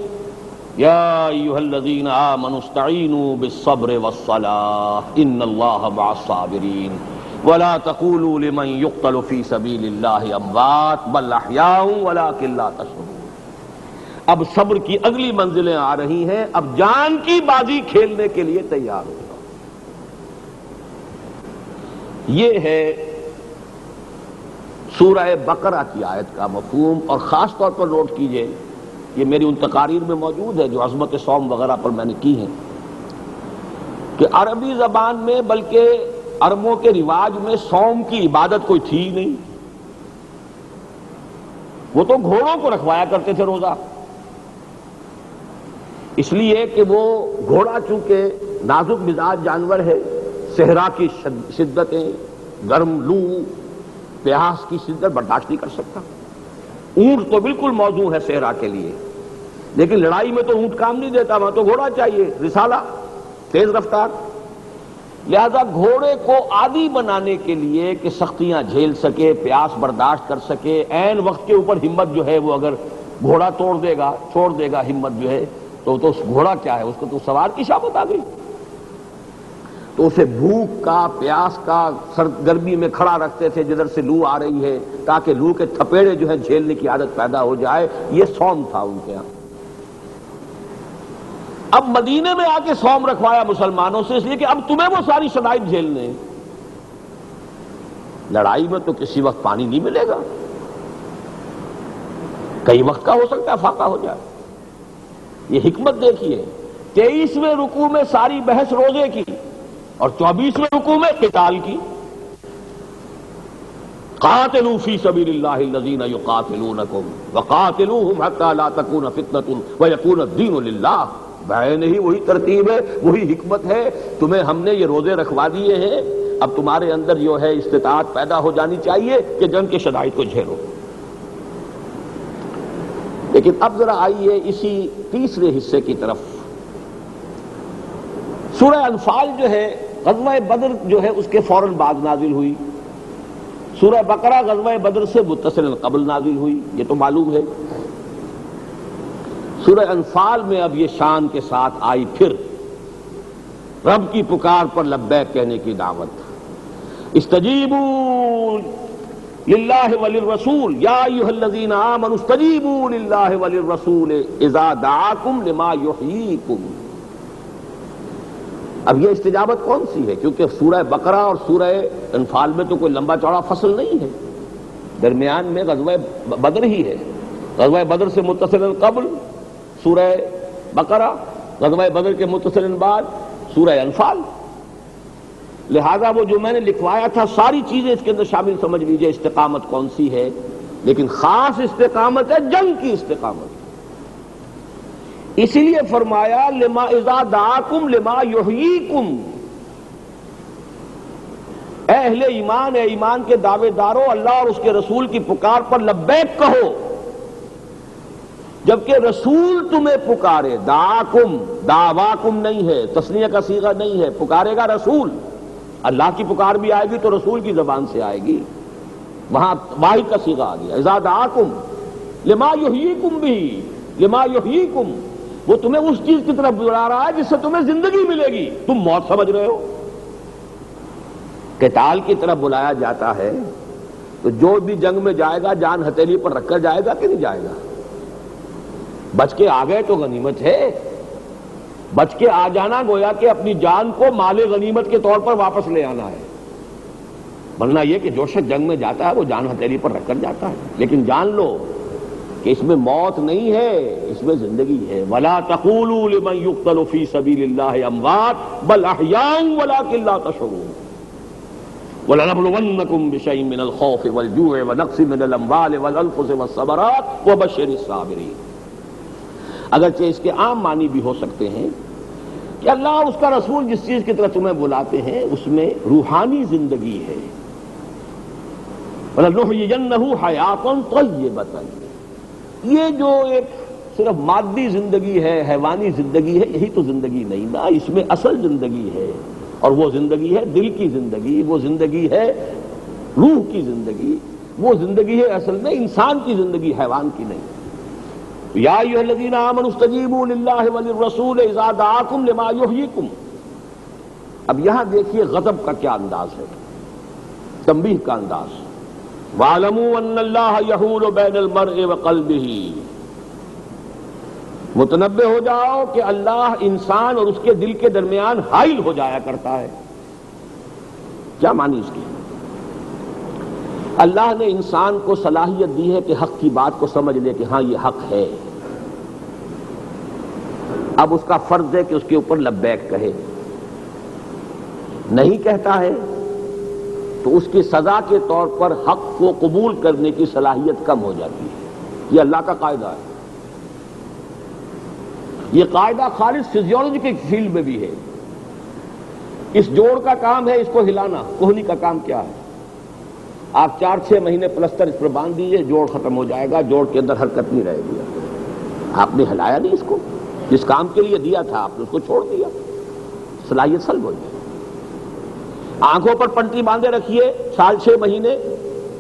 یا ایھا الذین آمنوا استعینوا بالصبر والصلاۃ ان اللہ مع الصابرین ولا تقولوا لمن يقتل في سبيل الله اموات بل احیاء ولكن لا تشعرون۔ اب صبر کی اگلی منزلیں آ رہی ہیں، اب جان کی بازی کھیلنے کے لیے تیار ہو۔ یہ ہے سورہ بقرہ کی آیت کا مفہوم، اور خاص طور پر نوٹ کیجئے، یہ میری ان تقاریر میں موجود ہے جو عظمت صوم وغیرہ پر میں نے کی ہیں، کہ عربی زبان میں بلکہ عربوں کے رواج میں صوم کی عبادت کوئی تھی نہیں، وہ تو گھوڑوں کو رکھوایا کرتے تھے روزہ، اس لیے کہ وہ گھوڑا چونکہ نازک مزاج جانور ہے، صحرا کی شدتیں، گرم لو، پیاس کی شدت برداشت نہیں کر سکتا۔ اونٹ تو بالکل موزوں ہے صحرا کے لیے، لیکن لڑائی میں تو اونٹ کام نہیں دیتا، وہاں تو گھوڑا چاہیے، رسالہ، تیز رفتار۔ لہذا گھوڑے کو عادی بنانے کے لیے کہ سختیاں جھیل سکے، پیاس برداشت کر سکے، عین وقت کے اوپر ہمت جو ہے وہ اگر گھوڑا توڑ دے گا، چھوڑ دے گا ہمت جو ہے، تو اس گھوڑا کیا ہے، اس کو تو سوار کی شامت آ گئی، تو اسے بھوک کا، پیاس کا، سرد گرمی میں کھڑا رکھتے تھے جدھر سے لو آ رہی ہے، تاکہ لو کے تھپیڑے جو ہے جھیلنے کی عادت پیدا ہو جائے۔ یہ صوم تھا ان کے ہاں۔ اب مدینے میں آ کے صوم رکھوایا مسلمانوں سے، اس لیے کہ اب تمہیں وہ ساری شدائد جھیلنے ہیں۔ لڑائی میں تو کسی وقت پانی نہیں ملے گا، کئی وقت کا ہو سکتا ہے فاقہ ہو جائے۔ یہ حکمت دیکھیے، 23ویں رکوع میں ساری بحث روزے کی اور 24ویں رکوع میں قتال کی۔ قاتلوا فی سبیل اللہ الذین یقاتلونکم وقاتلوہم حتی لا تکون فتنۃ ویکون الدین للہ۔ بعین ہی وہی ترتیب ہے، وہی حکمت ہے۔ تمہیں ہم نے یہ روزے رکھوا دیے ہیں، اب تمہارے اندر جو ہے استطاعت پیدا ہو جانی چاہیے کہ جنگ کے شدائد کو جھیلو۔ لیکن اب ذرا آئیے اسی تیسرے حصے کی طرف۔ سورہ انفال جو ہے غزوہ بدر جو ہے اس کے فوراً بعد نازل ہوئی، سورہ بقرہ غزوہ بدر سے متصل قبل نازل ہوئی، یہ تو معلوم ہے۔ سورہ انفال میں اب یہ شان کے ساتھ آئی پھر رب کی پکار پر لبیک کہنے کی دعوت۔ استجیبوا للہ وللرسول یا ایھا الذین آمنوا استجیبوا للہ وللرسول اذا دعاکم لما یحییکم۔ اب یہ استجابت کون سی ہے؟ کیونکہ سورہ بقرہ اور سورہ انفال میں تو کوئی لمبا چوڑا فصل نہیں ہے، درمیان میں غزوہ بدر ہی ہے، غزوہ بدر سے متصل قبل سورہ بقرہ، غزوہ بدر کے متصل بعد سورہ انفال۔ لہذا وہ جو میں نے لکھوایا تھا ساری چیزیں اس کے اندر شامل سمجھ لیجئے۔ استقامت کون سی ہے؟ لیکن خاص استقامت ہے جنگ کی استقامت۔ اسی لیے فرمایا لما اذا دعاکم لما یحییکم، اے اہل ایمان، اے ایمان کے دعوے دارو، اللہ اور اس کے رسول کی پکار پر لبیک کہو جبکہ رسول تمہیں پکارے۔ دعاکم، دعواکم نہیں ہے، تثنیہ کا صیغہ نہیں ہے، پکارے گا رسول، اللہ کی پکار بھی آئے گی تو رسول کی زبان سے آئے گی، وہاں واحد کا صیغہ آ گیا، اذا دعاکم لما یحییکم بھی، لما یحییکم، وہ تمہیں اس چیز کی طرف بلا رہا ہے جس سے تمہیں زندگی ملے گی، تم موت سمجھ رہے ہو۔ قتال کی طرف بلایا جاتا ہے تو جو بھی جنگ میں جائے گا جان ہتھیلی پر رکھ کر جائے گا کہ نہیں جائے گا؟ بچ کے آ گئے تو غنیمت ہے، بچ کے آ جانا گویا کہ اپنی جان کو مال غنیمت کے طور پر واپس لے آنا ہے، ورنہ یہ کہ جو شخص جنگ میں جاتا ہے وہ جان ہتھیلی پر رکھ کر جاتا ہے۔ لیکن جان لو کہ اس میں موت نہیں ہے، اس میں زندگی ہے۔ وَلَا تَقُولُوا لِمَن يُقْتَلُ فِي سَبِيلِ اللَّهِ أَمْوَاتٌ بَلْ أَحْيَاءٌ وَلَٰكِن لَّا تَشْعُرُونَ وَلَنَبْلُوَنَّكُم بِشَيْءٍ مِّنَ الْخَوْفِ وَالْجُوعِ وَنَقْصٍ مِّنَ الْأَمْوَالِ وَالْأَنفُسِ وَالثَّمَرَاتِ وَبَشِّرِ الصَّابِرِينَ۔ اگرچہ اس کے عام معنی بھی ہو سکتے ہیں کہ اللہ اس کا رسول جس چیز کی طرف تمہیں بلاتے ہیں اس میں روحانی زندگی ہے، وَلَنُحْيِيَنَّهُ حَيَاةً طَيِّبَةً، یہ جو ایک صرف مادی زندگی ہے، حیوانی زندگی ہے، یہی تو زندگی نہیں نا، اس میں اصل زندگی ہے، اور وہ زندگی ہے دل کی زندگی، وہ زندگی ہے روح کی زندگی، وہ زندگی ہے اصل میں انسان کی زندگی، حیوان کی نہیں۔ یا ایھا الذین آمنوا استجیبوا للہ وللرسول اذا دعاکم لما یحییکم۔ اب یہاں دیکھیے غضب کا کیا انداز ہے، تنبیہ کا انداز۔ وَاعْلَمُوا أَنَّ اللَّهَ يَحُولُ بَيْنَ الْمَرْءِ وَقَلْبِهِ، متنبہ ہو جاؤ کہ اللہ انسان اور اس کے دل کے درمیان حائل ہو جایا کرتا ہے۔ کیا معنی اس کی؟ اللہ نے انسان کو صلاحیت دی ہے کہ حق کی بات کو سمجھ لے کہ ہاں یہ حق ہے، اب اس کا فرض ہے کہ اس کے اوپر لبیک کہے، نہیں کہتا ہے تو اس کی سزا کے طور پر حق کو قبول کرنے کی صلاحیت کم ہو جاتی ہے۔ یہ اللہ کا قاعدہ ہے، یہ قاعدہ خالص فزیولوجی کے فیلڈ میں بھی ہے۔ اس جوڑ کا کام ہے اس کو ہلانا، کوہنی کا کام کیا ہے؟ آپ 4-6 مہینے پلستر اس پر باندھ دیجئے، جوڑ ختم ہو جائے گا، جوڑ کے اندر حرکت نہیں رہے گی۔ آپ نے ہلایا نہیں اس کو، جس کام کے لیے دیا تھا آپ نے اس کو چھوڑ دیا، صلاحیت سلب ہو جائے۔ آنکھوں پر پنٹی باندھے رکھیے 6 مہینے،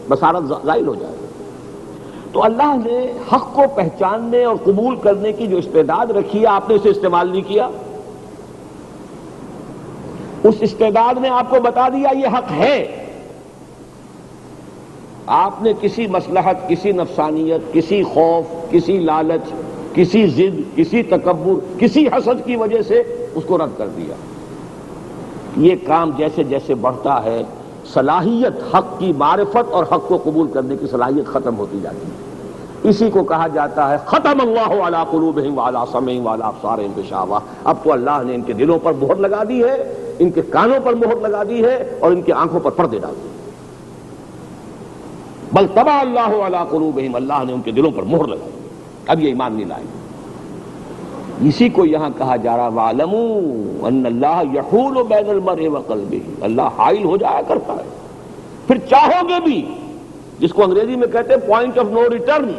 بصارت زائل ہو جائے۔ تو اللہ نے حق کو پہچاننے اور قبول کرنے کی جو استعداد رکھی ہے آپ نے اسے استعمال نہیں کیا۔ اس استعداد نے آپ کو بتا دیا یہ حق ہے، آپ نے کسی مصلحت، کسی نفسانیت، کسی خوف، کسی لالچ، کسی ضد، کسی تکبر، کسی حسد کی وجہ سے اس کو رد کر دیا۔ یہ کام جیسے جیسے بڑھتا ہے صلاحیت حق کی معرفت اور حق کو قبول کرنے کی صلاحیت ختم ہوتی جاتی ہے۔ اسی کو کہا جاتا ہے ختم اللہ علی قلوبہم وعلی سمعہم وعلی ابصارہم غشاوہ، اب تو اللہ نے ان کے دلوں پر مہر لگا دی ہے، ان کے کانوں پر مہر لگا دی ہے اور ان کی آنکھوں پر پردے ڈال دیے۔ بل طبع اللہ علی قلوبہم، اللہ نے ان کے دلوں پر مہر لگا دی، اب یہ ایمان نہیں لائیں گے۔ اسی کو یہاں کہا جا رہا وَاعْلَمُوا أَنَّ اللَّهَ يَحُولُ بَيْنَ الْمَرْءِ وَقَلْبِهِ، اللہ حائل ہو جایا کرتا ہے، پھر چاہو گے بھی، جس کو انگریزی میں کہتے ہیں پوائنٹ آف نو ریٹرن،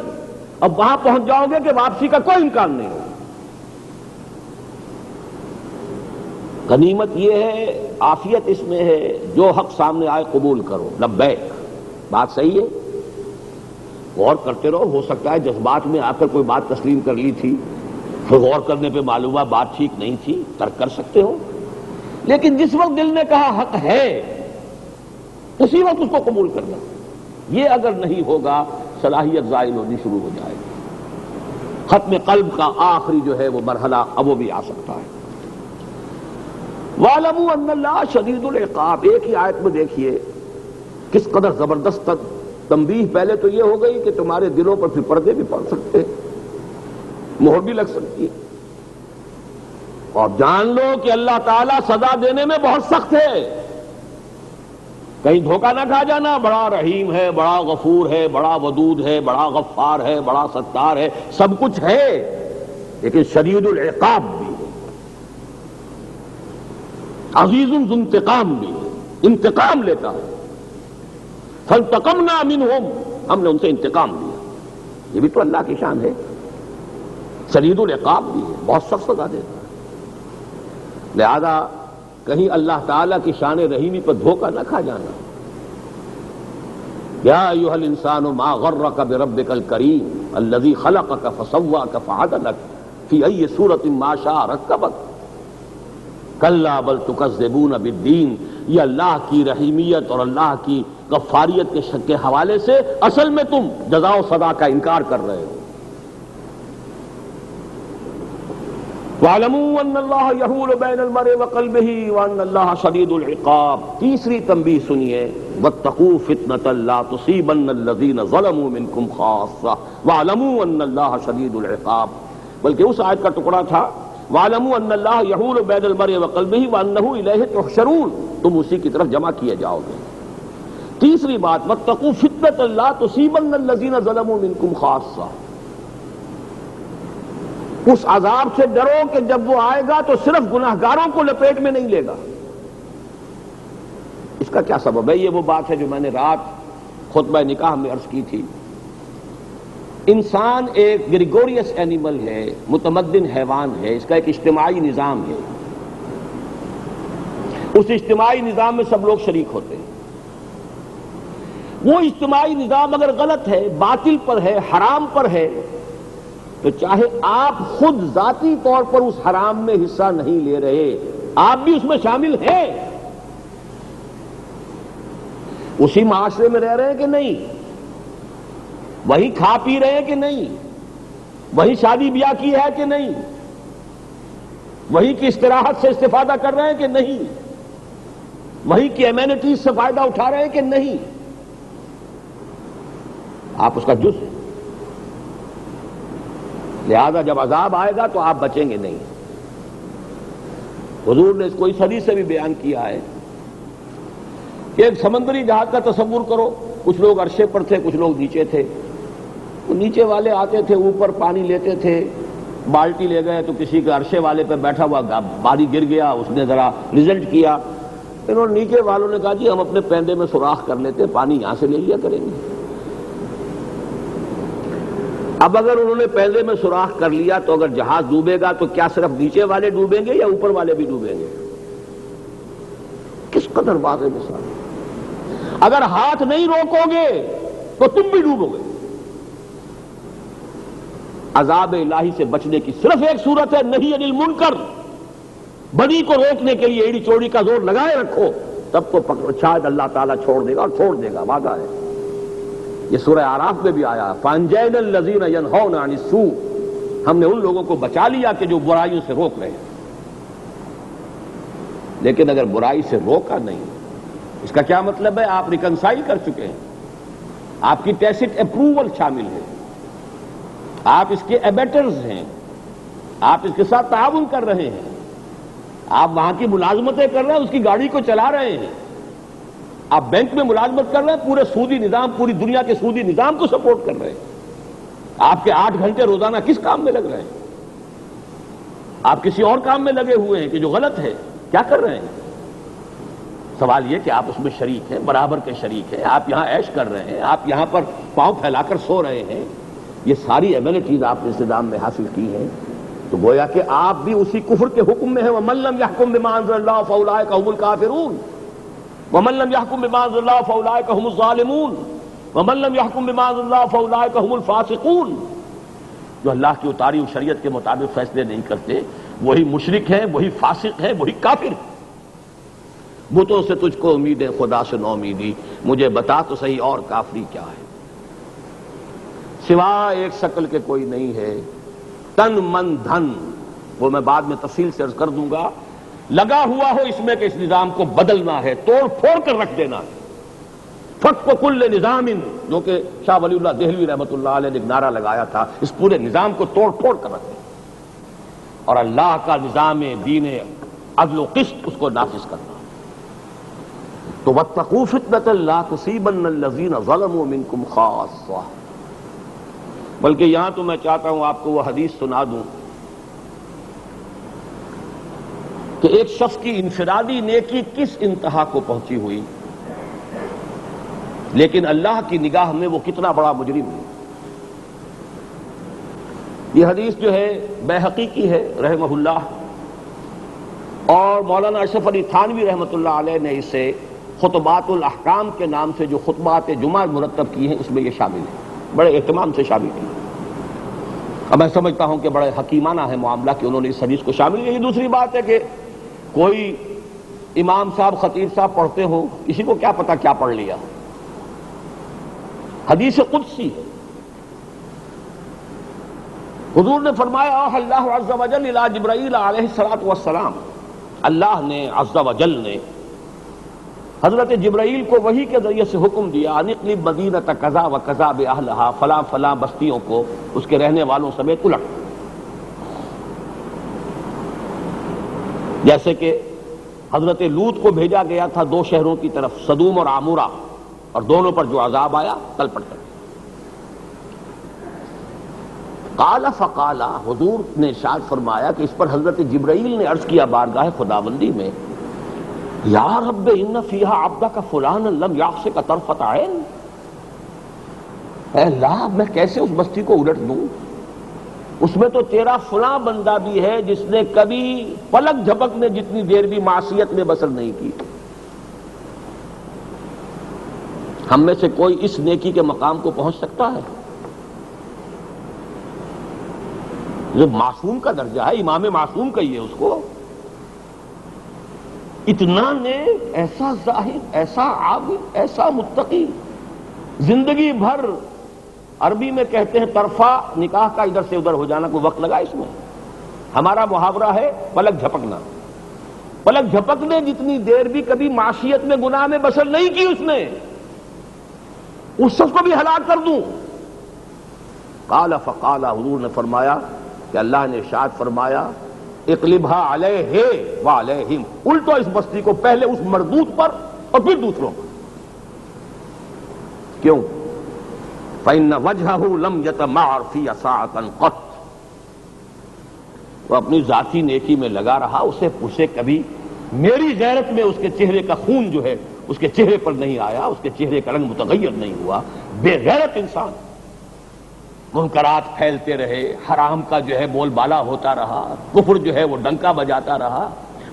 اب وہاں پہنچ جاؤ گے کہ واپسی کا کوئی امکان نہیں ہوگا۔ غنیمت یہ ہے، عافیت اس میں ہے، جو حق سامنے آئے قبول کرو، لبیک، بات صحیح ہے، غور کرتے رہو، ہو سکتا ہے جذبات میں آ کر کوئی بات تسلیم کر لی تھی، پھر غور کرنے پہ معلوم ہوا بات ٹھیک نہیں تھی، ترک کر سکتے ہو، لیکن جس وقت دل نے کہا حق ہے اسی وقت اس کو قبول کرنا۔ یہ اگر نہیں ہوگا صلاحیت زائل ہونی شروع ہو جائے گی۔ ختم قلب کا آخری جو ہے وہ مرحلہ اب وہ بھی آ سکتا ہے۔ وَاعْلَمُوا أَنَّ اللَّهَ شَدِيدُ الْعِقَابِ، ایک ہی آیت میں دیکھیے کس قدر زبردست تنبیہ۔ پہلے تو یہ ہو گئی کہ تمہارے دلوں پر پھر پردے بھی پڑ سکتے ہیں، مہر بھی لگ سکتی ہے، اور جان لو کہ اللہ تعالیٰ سزا دینے میں بہت سخت ہے، کہیں دھوکہ نہ کھا جانا، بڑا رحیم ہے، بڑا غفور ہے، بڑا ودود ہے، بڑا غفار ہے، بڑا ستار ہے، سب کچھ ہے، لیکن شدید العقاب بھی ہے، عزیز ذو انتقام بھی ہے، انتقام لیتا ہے۔ فَانْتَقَمْنَا مِنْهُمْ، ہم نے ان سے انتقام لیا، یہ بھی تو اللہ کی شان ہے، شدید العقاب بھی ہے، بہت سخت سزا دیتا ہے۔ لہذا کہیں اللہ تعالیٰ کی شان رحیمی پر دھوکہ نہ کھا جانا. یا ایھا الانسان ما غرک بربک الکریم الذی خلقک فسواک فعدلک فی ای صورۃ ما شاء رکبک کلا بل تکذبون بالدین. یہ اللہ کی رحیمیت اور اللہ کی غفاریت کے حوالے سے اصل میں تم جزا و سزا کا انکار کر رہے ہو. وَاعْلَمُوا أَنَّ اللَّهَ يَحُولُ بَيْنَ الْمَرْءِ وَقَلْبِهِ وَأَنَّ اللَّهَ شَدِيدُ الْعِقَابِ. تیسری تنبیہ سنیے، وَاتَّقُوا فِتْنَةً لَا تُصِيبَنَّ الَّذِينَ ظَلَمُوا مِنْكُمْ خَاصَّةً وَاعْلَمُوا أَنَّ اللَّهَ شَدِيدُ الْعِقَابِ. بلکہ اس آیت کا ٹکڑا تھا وَاعْلَمُوا أَنَّ اللَّهَ يَحُولُ بَيْنَ الْمَرْءِ وَقَلْبِهِ وَأَنَّهُ إِلَيْهِ تُحْشَرُونَ. تم اسی کی طرف جمع کیے جاؤ گے. تیسری بات وَاتَّقُوا فِتْنَةً لَا تُصِيبَنَّ الَّذِينَ ظَلَمُوا مِنْكُمْ خَاصَّةً. اس عذاب سے ڈرو کہ جب وہ آئے گا تو صرف گناہگاروں کو لپیٹ میں نہیں لے گا. اس کا کیا سبب ہے؟ یہ وہ بات ہے جو میں نے رات خطبہ نکاح میں عرض کی تھی. انسان ایک گریگوریس اینیمل ہے، متمدن حیوان ہے، اس کا ایک اجتماعی نظام ہے. اس اجتماعی نظام میں سب لوگ شریک ہوتے ہیں. وہ اجتماعی نظام اگر غلط ہے، باطل پر ہے، حرام پر ہے، تو چاہے آپ خود ذاتی طور پر اس حرام میں حصہ نہیں لے رہے، آپ بھی اس میں شامل ہیں. اسی معاشرے میں رہ رہے ہیں کہ نہیں، وہی کھا پی رہے ہیں کہ نہیں، وہی شادی بیاہ کی ہے کہ نہیں، وہی کی استراحت سے استفادہ کر رہے ہیں کہ نہیں، وہی کی ایمینٹیز سے فائدہ اٹھا رہے ہیں کہ نہیں. آپ اس کا جز ہیں. لہذا جب عذاب آئے گا تو آپ بچیں گے نہیں. حضور نے اس کو اس حدیث سے بھی بیان کیا ہے. ایک سمندری جہاز کا تصور کرو، کچھ لوگ عرشے پر تھے، کچھ لوگ نیچے تھے. نیچے والے آتے تھے، اوپر پانی لیتے تھے، بالٹی لے گئے تو کسی کے عرشے والے پہ بیٹھا ہوا باری گر گیا، اس نے ذرا ریزلٹ کیا. انہوں نے نیچے والوں نے کہا جی ہم اپنے پیندے میں سوراخ کر لیتے، پانی یہاں سے لے لیا کریں گے. اب اگر انہوں نے پیندے میں سوراخ کر لیا تو اگر جہاز ڈوبے گا تو کیا صرف نیچے والے ڈوبیں گے یا اوپر والے بھی ڈوبیں گے؟ کس قدر واضح مثال. اگر ہاتھ نہیں روکو گے تو تم بھی ڈوبو گے. عذاب الہی سے بچنے کی صرف ایک صورت ہے، نہی عن المنکر. بدی کو روکنے کے لیے ایڑی چوڑی کا زور لگائے رکھو، تب تو شاید اللہ تعالیٰ چھوڑ دے گا، اور چھوڑ دے گا، وعدہ ہے. یہ سورہ اعراف میں بھی آیا فَأَنْجَيْنَا الَّذِينَ يَنْهَوْنَ عَنِ السُّوءِ. ہم نے ان لوگوں کو بچا لیا کہ جو برائیوں سے روک رہے ہیں. لیکن اگر برائی سے روکا نہیں، اس کا کیا مطلب ہے؟ آپ ریکنسائل کر چکے ہیں، آپ کی ٹیسٹ اپروول شامل ہے، آپ اس کے ایبیٹرز ہیں، آپ اس کے ساتھ تعاون کر رہے ہیں، آپ وہاں کی ملازمتیں کر رہے ہیں، اس کی گاڑی کو چلا رہے ہیں، آپ بینک میں ملازمت کر رہے ہیں، پورے سودی نظام، پوری دنیا کے سودی نظام کو سپورٹ کر رہے ہیں. آپ کے 8 گھنٹے روزانہ کس کام میں لگ رہے ہیں؟ آپ کسی اور کام میں لگے ہوئے ہیں کہ جو غلط ہے. کیا کر رہے ہیں؟ سوال یہ کہ آپ اس میں شریک ہیں، برابر کے شریک ہیں. آپ یہاں عیش کر رہے ہیں، آپ یہاں پر پاؤں پھیلا کر سو رہے ہیں. یہ ساری ایمینٹیز آپ نے اس نظام میں حاصل کی ہیں. تو گویا کہ آپ بھی اسی کفر کے حکم میں ہیں. وَمَن لَّمْ يَحْكُم بِمَا أَنزَلَ اللَّهُ فَأُولَٰئِكَ هُمُ الْكَافِرُونَ وَمَن لَّمْ يَحْكُم بِمَا أَنزَلَ اللَّهُ فَأُولَٰئِكَ هُمُ الظَّالِمُونَ وَمَن لَّمْ يَحْكُم بِمَا أَنزَلَ اللَّهُ فَأُولَٰئِكَ هُمُ الْفَاسِقُونَ. جو اللہ کی اتاری ہوئی شریعت کے مطابق فیصلے نہیں کرتے وہی مشرک ہیں، وہی فاسق ہیں، وہی کافر ہیں. بتوں سے تجھ کو امید ہے، خدا سے نو امیدی، مجھے بتا تو صحیح اور کافری کیا ہے. سوائے ایک شکل کے کوئی نہیں ہے. تن من دھن، وہ میں بعد میں تفصیل سے عرض کر دوں گا. لگا ہوا ہو اس میں کہ اس نظام کو بدلنا ہے، توڑ پھوڑ کر رکھ دینا ہے. فَكُّ كُلِّ نِظَامٍ، جو کہ شاہ ولی اللہ دہلوی رحمۃ اللہ علیہ نے ایک نعرہ لگایا تھا، اس پورے نظام کو توڑ پھوڑ کر رکھ دینا اور اللہ کا نظام دین عدل و قسط اس کو نافذ کرنا. تو وَاتَّقُوا فِتْنَةً لَا تُصِيبَنَّ الَّذِينَ ظَلَمُوا مِنْكُمْ خَاصَّةً. بلکہ یہاں تو میں چاہتا ہوں آپ کو وہ حدیث سنا دوں کہ ایک شخص کی انفرادی نیکی کس انتہا کو پہنچی ہوئی، لیکن اللہ کی نگاہ میں وہ کتنا بڑا مجرم ہے. یہ حدیث جو ہے بیہقی کی ہے رحمہ اللہ. اور مولانا اشرف علی تھانوی رحمۃ اللہ علیہ نے اسے خطبات الاحکام کے نام سے جو خطبات جمعہ مرتب کی ہیں اس میں یہ شامل ہے، بڑے اہتمام سے شامل کی۔ اب میں سمجھتا ہوں کہ بڑے حکیمانہ ہے معاملہ کہ انہوں نے اس حدیث کو شامل کیا۔ یہ دوسری بات ہے کہ کوئی امام صاحب خطیب صاحب پڑھتے ہو، کسی کو کیا پتا کیا پڑھ لیا۔ حدیث قدسی حضور نے فرمایا اللہ عز و جل الی جبرائیل علیہ الصلوۃ والسلام، اللہ نے عز و جل نے حضرت جبرائیل کو وحی کے ذریعے سے حکم دیا ان اقلب مدینۃ کذا و کذا باہلھا، فلاں فلاں بستیوں کو اس کے رہنے والوں سمیت الٹ۔ جیسے کہ حضرت لوط کو بھیجا گیا تھا دو شہروں کی طرف، سدوم اور عمورہ، اور دونوں پر جو عذاب آیا تل پٹ کر۔ قال فقال، حضور نے ارشاد فرمایا کہ اس پر حضرت جبرائیل نے عرض کیا بارگاہ خداوندی میں، یا رب ان فیہا عبدک فلانا لم یعصک طرفۃ عین، اے اللہ میں کیسے اس بستی کو الٹ دوں، اس میں تو تیرا فلاں بندہ بھی ہے جس نے کبھی پلک جھپکنے جتنی دیر بھی معصیت میں بسر نہیں کی۔ ہم میں سے کوئی اس نیکی کے مقام کو پہنچ سکتا ہے؟ یہ معصوم کا درجہ ہے، امام معصوم کہیے اس کو۔ اتنا نیک، ایسا زاہد، ایسا عابد، ایسا متقی، زندگی بھر، عربی میں کہتے ہیں طرفہ نکاح کا ادھر سے ادھر ہو جانا، کوئی وقت لگا اس میں؟ ہمارا محاورہ ہے پلک جھپکنا۔ پلک جھپکنے جتنی دیر بھی کبھی معصیت میں گناہ میں بسر نہیں کی اس نے، اس شخص کو بھی ہلاک کر دوں۔ قال فقال، حضور نے فرمایا کہ اللہ نے ارشاد فرمایا اقلبھا علیہ وعلیہم، الٹو اس بستی کو پہلے اس مردود پر اور پھر دوسروں پر۔ کیوں؟ فإن وجهه لم يتمعر في ساعة قط، وہ اپنی ذاتی نیکی میں لگا رہا، اسے کبھی میری غیرت میں اس کے چہرے کا خون جو ہے اس کے چہرے پر نہیں آیا، اس کے چہرے کا رنگ متغیر نہیں ہوا۔ بے غیرت انسان، منکرات پھیلتے رہے، حرام کا جو ہے بول بالا ہوتا رہا، کفر جو ہے وہ ڈنکا بجاتا رہا،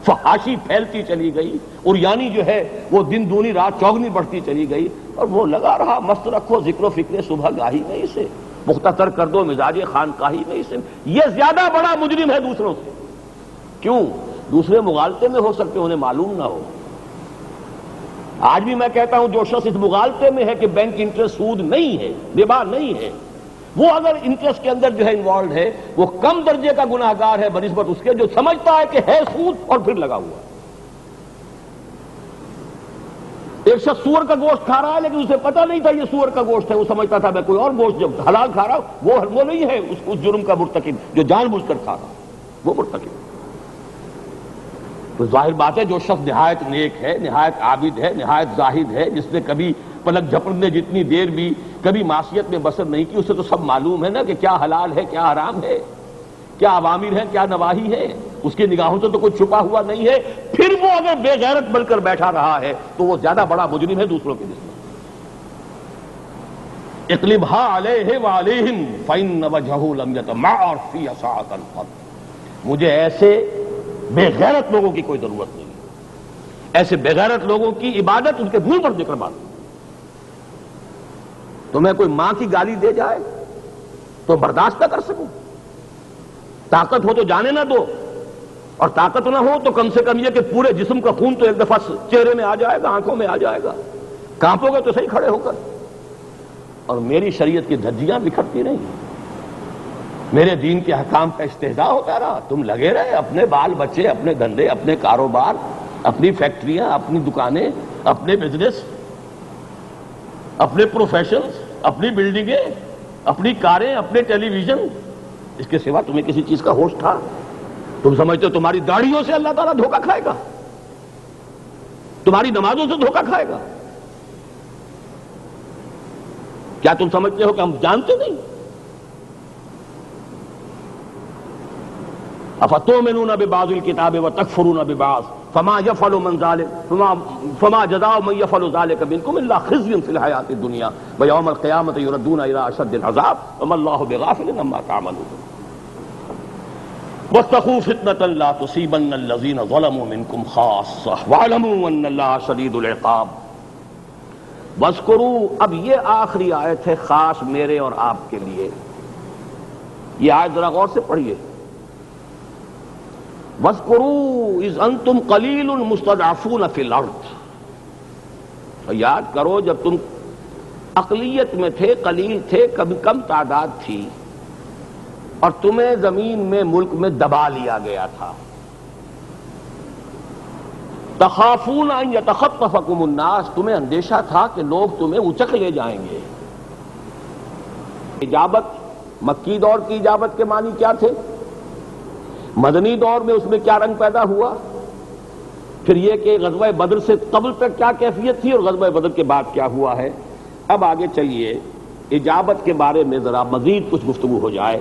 فحاشی پھیلتی چلی گئی، اور یعنی جو ہے وہ دن دونی رات چوگنی بڑھتی چلی گئی، اور وہ لگا رہا مست رکھو ذکر و فکر صبح گاہی میں اسے، پختہ تر کر دو مزاج خانقاہی میں اسے۔ یہ زیادہ بڑا مجرم ہے دوسروں سے۔ کیوں؟ دوسرے مغالطے میں ہو سکتے انہیں معلوم نہ ہو۔ آج بھی میں کہتا ہوں جو شخص اس مغالطے میں ہے کہ بینک انٹرسٹ سود نہیں ہے، ربا نہیں ہے، وہ اگر انٹرسٹ کے اندر جو ہے انوالوڈ ہے، وہ کم درجے کا گناہگار ہے بنسبت اس کے جو سمجھتا ہے کہ ہے سود اور پھر لگا ہوا ہے۔ ایک شخص سور کا گوشت کھا رہا ہے لیکن اسے پتہ نہیں تھا یہ سور کا گوشت ہے، وہ سمجھتا تھا میں کوئی اور گوشت جب حلال کھا رہا ہوں، وہ نہیں ہے اس جرم کا مرتکب جو جان بوجھ کر کھا رہا، وہ مرتکب۔ تو ظاہر بات ہے جو شخص نہایت نیک ہے، نہایت عابد ہے، نہایت زاہد ہے، جس نے کبھی پلک جھپکنے جتنی دیر بھی کبھی معصیت میں بسر نہیں کی، اسے تو سب معلوم ہے نا کہ کیا حلال ہے کیا حرام ہے، کیا اوامر ہے کیا نواہی ہے، اس کی نگاہوں سے تو کچھ چھپا ہوا نہیں ہے۔ پھر وہ اگر بے غیرت بن کر بیٹھا رہا ہے تو وہ زیادہ بڑا مجرم ہے دوسروں کے نسبت۔ اقلبھا علیہ وعلیہم فإن وجهه لم يتمعر في ساعة قط، مجھے ایسے بے غیرت لوگوں کی کوئی ضرورت نہیں، ایسے بے غیرت لوگوں کی عبادت ان کے منہ پر ذکر بات۔ تمہیں کوئی ماں کی گالی دے جائے تو برداشت نہ کر سکوں، طاقت ہو تو جانے نہ دو، اور طاقت نہ ہو تو کم سے کم یہ کہ پورے جسم کا خون تو ایک دفعہ چہرے میں آ جائے گا، آنکھوں میں آ جائے گا، کانپو گے تو صحیح کھڑے ہو کر۔ اور میری شریعت کی دھجیاں بکھرتی رہیں، میرے دین کے احکام کا استہزاء ہوتا رہا، تم لگے رہے اپنے بال بچے، اپنے دھندے، اپنے کاروبار، اپنی فیکٹریاں، اپنی دکانیں، اپنے بزنس، اپنے پروفیشنز، اپنی بلڈنگیں، اپنی کاریں، اپنے ٹیلی ویژن، اس کے سوا تمہیں کسی چیز کا ہوش تھا؟ تم سمجھتے ہو تمہاری داڑھیوں سے اللہ تعالیٰ دھوکہ کھائے گا، تمہاری نمازوں سے دھوکہ کھائے گا؟ کیا تم سمجھتے ہو کہ ہم جانتے نہیں؟ افتؤمنون ببعض الکتاب وتکفرون ببعض فما يفعل من ذلك فما جزاء من يفعل ذلك منكم الا خزي في الحياة الدنيا ويوم القيامة يردون الى اشد العذاب وما الله بغافل عما تعملون۔ وَاتَّقُوا فِتْنَةً لَا تُصِيبَنَّ الَّذِينَ ظَلَمُوا مِنْكُمْ خَاصَّةً وَاعْلَمُوا أَنَّ اللَّهَ شَدِيدُ الْعِقَابِ۔ وَاذْكُرُوا، اب یہ آخری آیت ہے خاص میرے اور آپ کے لیے، یہ آیت ذرا غور سے پڑھیے۔ وَاذْكُرُوا إِذْ أَنْتُمْ قَلِيلٌ مُسْتَضْعَفُونَ فِي الْأَرْضِ، یاد کرو جب تم اقلیت میں تھے، قلیل تھے، کم تعداد تھی، اور تمہیں زمین میں ملک میں دبا لیا گیا تھا۔ تخافون ان یتخطفکم الناس، تمہیں اندیشہ تھا کہ لوگ تمہیں اچک لے جائیں گے۔ اجابت، مکی دور کی اجابت کے معنی کیا تھے؟ مدنی دور میں اس میں کیا رنگ پیدا ہوا؟ پھر یہ کہ غزوہ بدر سے قبل تک کیا کیفیت تھی اور غزوہ بدر کے بعد کیا ہوا ہے۔ اب آگے چلیے اجابت کے بارے میں ذرا مزید کچھ گفتگو ہو جائے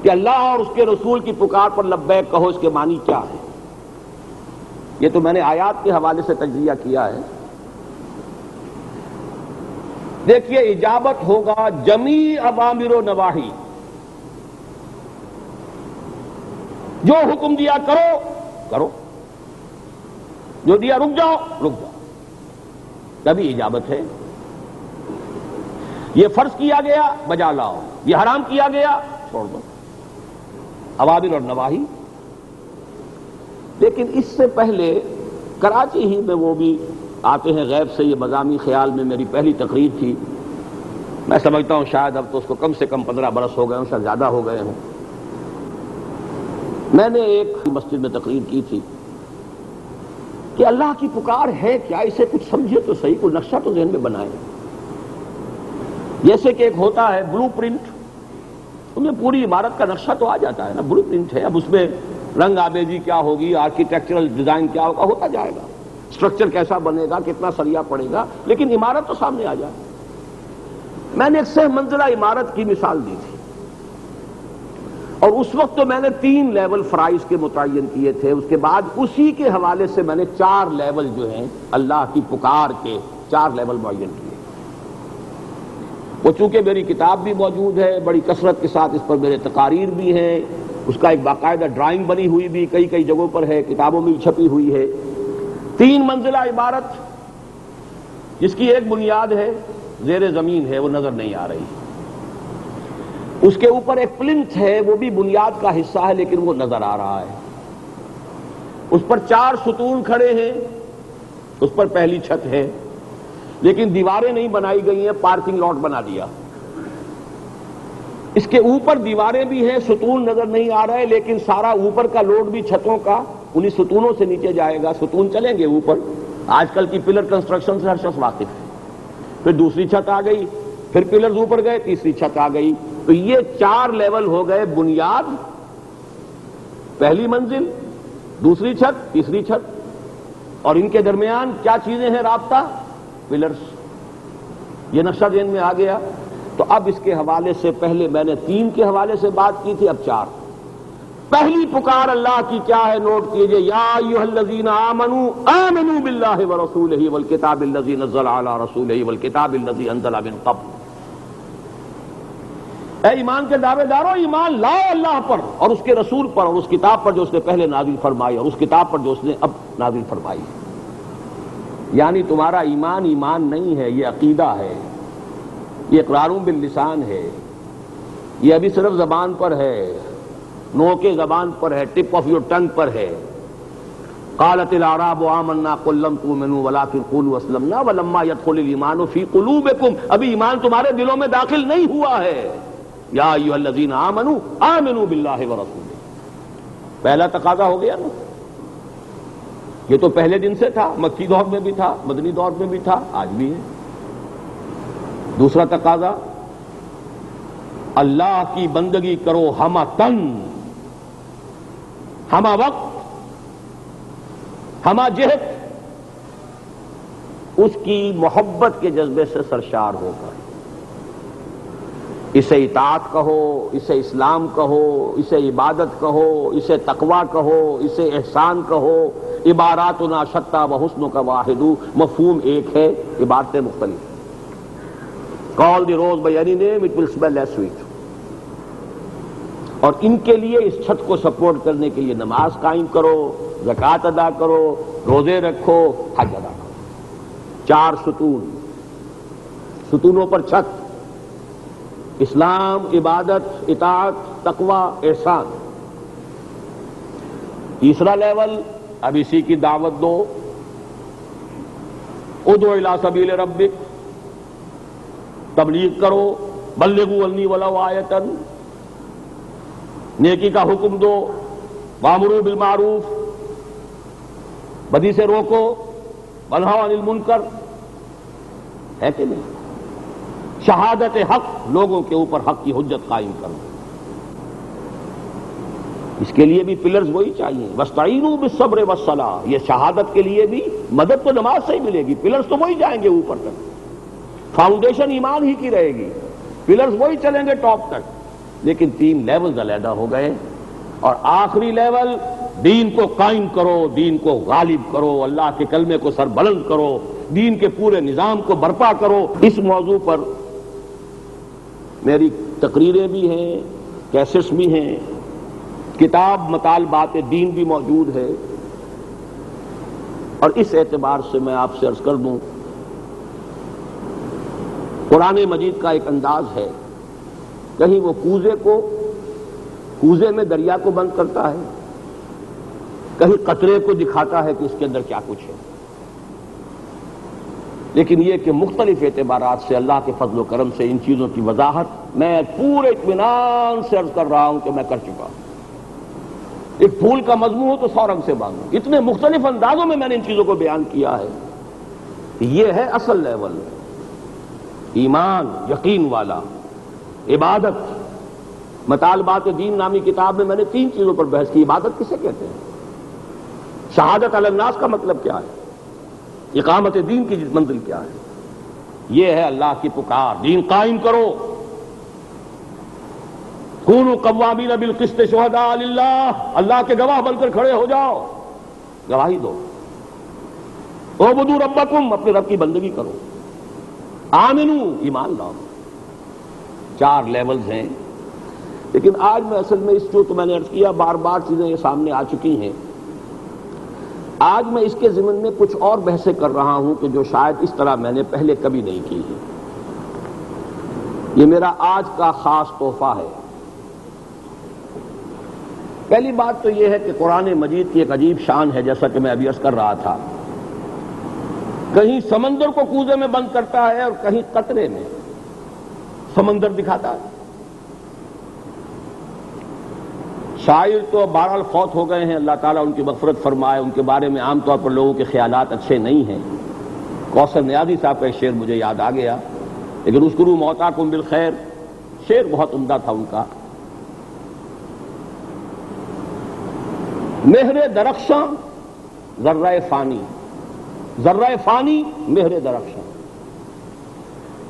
کہ اللہ اور اس کے رسول کی پکار پر لبیک کہو، اس کے معنی کیا ہے۔ یہ تو میں نے آیات کے حوالے سے تجزیہ کیا ہے۔ دیکھیے اجابت ہوگا جمیع اوامر و نواہی، جو حکم دیا کرو کرو، جو دیا رک جاؤ رک جاؤ، تبھی اجابت ہے۔ یہ فرض کیا گیا بجا لاؤ، یہ حرام کیا گیا چھوڑ دو، اوامر اور نواہی۔ لیکن اس سے پہلے کراچی ہی میں وہ بھی آتے ہیں غیب سے، یہ مضامی خیال میں میری پہلی تقریر تھی، میں سمجھتا ہوں شاید اب تو اس کو کم سے کم 15 برس ہو گئے ہوں، شاید زیادہ ہو گئے ہوں۔ میں نے ایک مسجد میں تقریر کی تھی کہ اللہ کی پکار ہے کیا، اسے کچھ سمجھے تو صحیح، کوئی نقشہ تو ذہن میں بنائے۔ جیسے کہ ایک ہوتا ہے بلو پرنٹ، اس میں پوری عمارت کا نقشہ تو آ جاتا ہے نا، بلو پرنٹ ہے، اب اس میں رنگ آمیزی کیا ہوگی، آرکیٹیکچرل ڈیزائن کیا ہوگا، ہوتا جائے گا، اسٹرکچر کیسا بنے گا، کتنا سریا پڑے گا، لیکن عمارت تو سامنے آ جائے۔ میں نے ایک سہ منزلہ عمارت کی مثال دی تھی، اور اس وقت تو میں نے 3 لیول فرائض کے متعین کیے تھے، اس کے بعد اسی کے حوالے سے میں نے 4 لیول جو ہیں اللہ کی پکار کے 4 لیول معین کیے۔ وہ چونکہ میری کتاب بھی موجود ہے، بڑی کثرت کے ساتھ اس پر میرے تقاریر بھی ہیں، اس کا ایک باقاعدہ ڈرائنگ بنی ہوئی بھی کئی جگہوں پر ہے، کتابوں میں بھی چھپی ہوئی ہے۔ 3 منزلہ عمارت جس کی ایک بنیاد ہے، زیر زمین ہے، وہ نظر نہیں آ رہی، اس کے اوپر ایک پلنتھ ہے، وہ بھی بنیاد کا حصہ ہے لیکن وہ نظر آ رہا ہے، اس پر 4 ستون کھڑے ہیں، اس پر پہلی چھت ہے، لیکن دیواریں نہیں بنائی گئی ہیں، پارکنگ لاٹ بنا دیا۔ اس کے اوپر دیواریں بھی ہیں، ستون نظر نہیں آ رہے، لیکن سارا اوپر کا لوڈ بھی چھتوں کا انہی ستونوں سے نیچے جائے گا، ستون چلیں گے اوپر۔ آج کل کی پلر کنسٹرکشن سے ہر شخص واقف ہے۔ پھر دوسری چھت آ گئی، پھر پلرز اوپر گئے، تیسری چھت آ گئی، تو یہ 4 لیول ہو گئے، بنیاد، پہلی منزل، دوسری چھت، تیسری چھت، اور ان کے درمیان کیا چیزیں ہیں رابطہ؟ پلرز۔ یہ نقشہ ذہن میں آ گیا۔ تو اب اس کے حوالے سے پہلے میں نے 3 کے حوالے سے بات کی تھی، اب 4۔ پہلی پکار اللہ کی کیا ہے، نوٹ کیجئے، یا ایھا الذین آمنوا آمنوا باللہ ورسولہ والکتاب الذی نزل علی رسولہ والکتاب الذی انزل من قبل۔ اے ایمان کے دعوے دارو، ایمان لاؤ اللہ پر اور اس کے رسول پر اور اس کتاب پر جو اس نے پہلے نازل فرمائی اور اس کتاب پر جو اس نے اب نازل فرمائی۔ یعنی تمہارا ایمان ایمان نہیں ہے، یہ عقیدہ ہے، یہ اقرار باللسان ہے، یہ ابھی صرف زبان پر ہے، نو کے زبان پر ہے، ٹپ آف یور ٹنگ پر ہے۔ قالت الاعراب آمنا قل لم تؤمنوا ولکن قولوا اسلمنا ولما يدخل الايمان في قلوبكم، ابھی ایمان تمہارے دلوں میں داخل نہیں ہوا ہے۔ یا ایھا الذین آمنوا آمنوا باللہ ورسولہ، پہلا تقاضا ہو گیا نا۔ یہ تو پہلے دن سے تھا، مکی دور میں بھی تھا، مدنی دور میں بھی تھا، آج بھی ہے۔ دوسرا تقاضا، اللہ کی بندگی کرو ہمہ تن، ہمہ وقت، ہمہ جہت، اس کی محبت کے جذبے سے سرشار ہو کر۔ اسے اطاعت کہو، اسے اسلام کہو، اسے عبادت کہو، اسے تقویٰ کہو، اسے احسان کہو۔ عباراتنا شتیٰ وحسنک واحد، مفہوم ایک ہے، عبارتیں مختلف ہیں۔ Call the rose by any name, it will smell as sweet. اور ان کے لیے اس چھت کو سپورٹ کرنے کے لیے نماز قائم کرو، زکوٰۃ ادا کرو، روزے رکھو، حج ادا کرو۔ 4 ستون، ستونوں پر چھت: اسلام، عبادت، اطاعت، تقوی، احسان۔ تیسرا لیول، اب اسی کی دعوت دو: ادعو الی سبیل ربک، تبلیغ کرو، بلغوا انی ولو آیۃ، نیکی کا حکم دو، وامروا بالمعروف، بدی سے روکو، ونہوا عن المنکر، ہے کہ نہیں؟ شہادت حق، لوگوں کے اوپر حق کی حجت قائم کرو۔ اس کے لیے بھی پلرز وہی چاہیے، واستعینوا بالصبر والصلاۃ۔ یہ شہادت کے لیے بھی مدد تو نماز سے ہی ملے گی، پلرز تو وہی جائیں گے اوپر تک، فاؤنڈیشن ایمان ہی کی رہے گی، پلرز وہی چلیں گے ٹاپ تک، لیکن 3 لیولز علیحدہ ہو گئے۔ اور آخری لیول، دین کو قائم کرو، دین کو غالب کرو، اللہ کے کلمے کو سر بلند کرو، دین کے پورے نظام کو برپا کرو۔ اس موضوع پر میری تقریریں بھی ہیں، کیسٹس بھی ہیں، کتاب مطالبات دین بھی موجود ہے۔ اور اس اعتبار سے میں آپ سے عرض کر دوں، قرآن مجید کا ایک انداز ہے، کہیں وہ کوزے میں دریا کو بند کرتا ہے، کہیں قطرے کو دکھاتا ہے کہ اس کے اندر کیا کچھ ہے، لیکن یہ کہ مختلف اعتبارات سے اللہ کے فضل و کرم سے ان چیزوں کی وضاحت میں پورے اطمینان سے عرض کر رہا ہوں کہ میں کر چکا ہوں۔ ایک پھول کا مضمون ہو تو 100 رنگ سے باندھو، اتنے مختلف اندازوں میں نے ان چیزوں کو بیان کیا ہے۔ یہ ہے اصل لیول، ایمان، یقین والا، عبادت۔ مطالبات دین نامی کتاب میں نے 3 چیزوں پر بحث کی۔ عبادت کسے کہتے ہیں؟ شہادت علی الناس کا مطلب کیا ہے؟ اقامت دین کی منزل کیا ہے؟ یہ ہے اللہ کی پکار، دین قائم کرو۔ کونوا قوامین بالقسط شہداء للہ، اللہ کے گواہ بن کر کھڑے ہو جاؤ، گواہی دو۔ اعبدوا ربکم، اپنے رب کی بندگی کرو۔ آمنو، ایمان لاؤ۔ 4 لیولز ہیں، لیکن آج میں اصل میں اس جو میں نے عرض کیا، بار بار چیزیں یہ سامنے آ چکی ہیں، آج میں اس کے ضمن میں کچھ اور بحثیں کر رہا ہوں کہ جو شاید اس طرح میں نے پہلے کبھی نہیں کی ہے۔ یہ میرا آج کا خاص تحفہ ہے۔ پہلی بات تو یہ ہے کہ قرآن مجید کی ایک عجیب شان ہے، جیسا کہ میں ابھی عرض کر رہا تھا، کہیں سمندر کو کوزے میں بند کرتا ہے اور کہیں قطرے میں سمندر دکھاتا ہے۔ شاعر تو بہرحال فوت ہو گئے ہیں، اللہ تعالیٰ ان کی مغفرت فرمائے، ان کے بارے میں عام طور پر لوگوں کے خیالات اچھے نہیں ہیں۔ کوثر نیازی صاحب کا ایک شعر مجھے یاد آ گیا، لیکن اذکروا موتاکم بالخیر، شعر بہت عمدہ تھا ان کا۔ مہر درخشاں ذرہ فانی، ذرہ فانی مہر درخشاں۔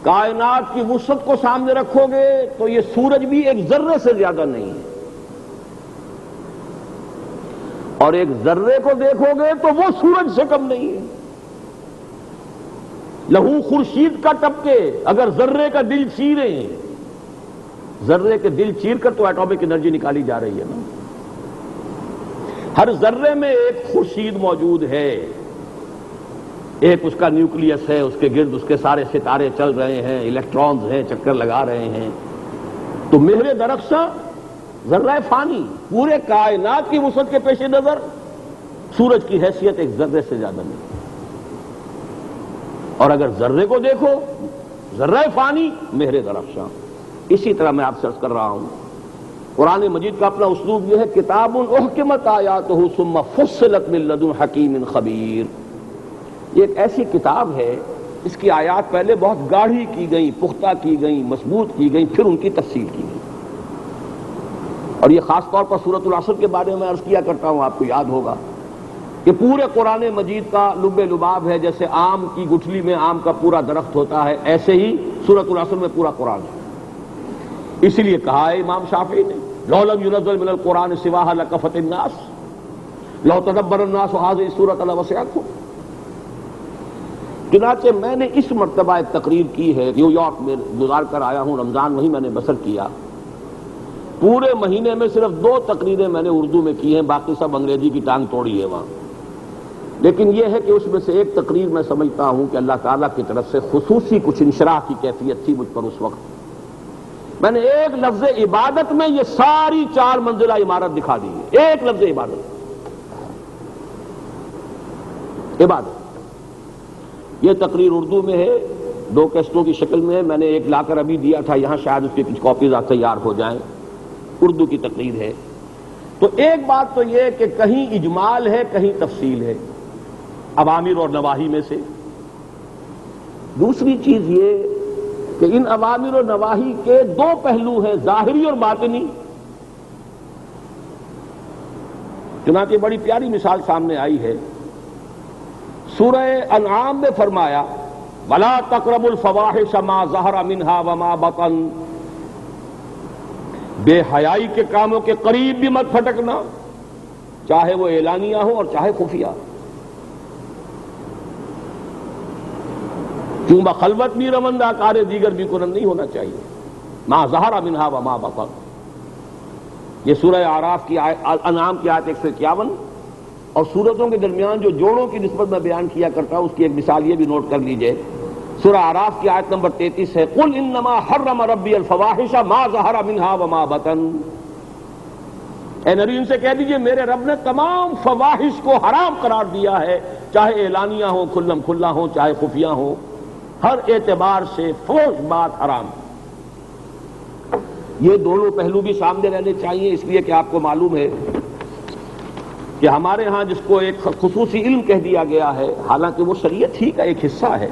کائنات کی وسعت کو سامنے رکھو گے تو یہ سورج بھی ایک ذرے سے زیادہ نہیں ہے، اور ایک ذرے کو دیکھو گے تو وہ سورج سے کم نہیں ہے۔ لہو خورشید کا ٹپکے، اگر ذرے کا دل چیریں، ذرے کے دل چیر کر تو ایٹمک انرجی نکالی جا رہی ہے نا۔ ہر ذرے میں ایک خورشید موجود ہے، ایک اس کا نیوکلیس ہے، اس کے گرد اس کے سارے ستارے چل رہے ہیں، الیکٹرونز ہیں، چکر لگا رہے ہیں۔ تو مہر درخشاں ذرہ فانی، پورے کائنات کی وسعت کے پیش نظر سورج کی حیثیت ایک ذرے سے زیادہ نہیں، اور اگر ذرے کو دیکھو ذرہ فانی مہر درخشاں۔ اسی طرح میں آپ سے عرض کر رہا ہوں، قرآن مجید کا اپنا اسلوب یہ ہے، کتاب احکمت آیاتہ ثم فصلت من لدن حکیم خبیر۔ یہ ایک ایسی کتاب ہے اس کی آیات پہلے بہت گاڑھی کی گئی، پختہ کی گئی، مضبوط کی گئی، پھر ان کی تفصیل کی گئی۔ اور یہ خاص طور پر سورۃ العصر کے بارے میں عرض کیا کرتا ہوں، آپ کو یاد ہوگا کہ پورے قرآن مجید کا لب لباب ہے، جیسے آم کی گٹھلی میں آم کا پورا درخت ہوتا ہے، ایسے ہی سورۃ العصر میں پورا قرآن ہے۔ اسی لیے کہا ہے امام شافعی نے، لو لم ينزل من القرآن سواها لكفت الناس لو تدبر الناس هذه السورة لوسعتهم۔ چنانچہ میں نے اس مرتبہ ایک تقریر کی ہے، نیو یارک میں گزار کر آیا ہوں، رمضان وہیں میں نے بسر کیا، پورے مہینے میں صرف 2 تقریریں میں نے اردو میں کی ہیں، باقی سب انگریزی کی ٹانگ توڑی ہے وہاں. لیکن یہ ہے کہ اس میں سے ایک تقریر میں سمجھتا ہوں کہ اللہ تعالیٰ کی طرف سے خصوصی کچھ انشراح کی کیفیت تھی مجھ پر اس وقت. میں نے ایک لفظ عبادت میں یہ ساری 4 منزلہ عمارت دکھا دی ہے. ایک لفظ عبادت. یہ تقریر اردو میں ہے، 2 کیسٹوں کی شکل میں ہے. میں نے ایک لا کر ابھی دیا تھا یہاں، شاید اس کی کچھ کاپیز تیار ہو جائیں. اردو کی تقریر ہے. تو ایک بات تو یہ کہ کہیں اجمال ہے کہیں تفصیل ہے اوامر اور نواہی میں سے. دوسری چیز یہ کہ ان اوامر اور نواہی کے 2 پہلو ہیں، ظاہری اور باطنی. چنانچہ بڑی پیاری مثال سامنے آئی ہے. سورہ انعام میں فرمایا وَلَا تَقْرَبُوا الْفَوَاحِشَ مَا ظَهَرَ مِنْهَا وَمَا بَطَنَ، بے حیائی کے کاموں کے قریب بھی مت پھٹکنا، چاہے وہ اعلانیہ ہو اور چاہے خفیہ. کیوں بخلوت بھی روندا کار دیگر بھی قرن نہیں ہونا چاہیے. ما ظہر منہا وما بطن. یہ سورہ اعراف کی انعام کی آیت 151 اور سورتوں کے درمیان جو جوڑوں کی نسبت میں بیان کیا کرتا ہوں اس کی ایک مثال یہ بھی نوٹ کر لیجئے. سورہ اعراف کی آیت نمبر 33 ہے قل انما حرم ربی الفواحش ما ظہر منہا وما بطن. اے نبی ان سے کہہ دیجئے میرے رب نے تمام فواحش کو حرام قرار دیا ہے، چاہے اعلانیہ ہو کھلم کھلا ہو چاہے خفیہ ہو، ہر اعتبار سے فحش بات حرام. یہ دونوں پہلو بھی سامنے رہنے چاہیے، اس لیے کہ آپ کو معلوم ہے کہ ہمارے ہاں جس کو ایک خصوصی علم کہہ دیا گیا ہے، حالانکہ وہ شریعت ہی کا ایک حصہ ہے،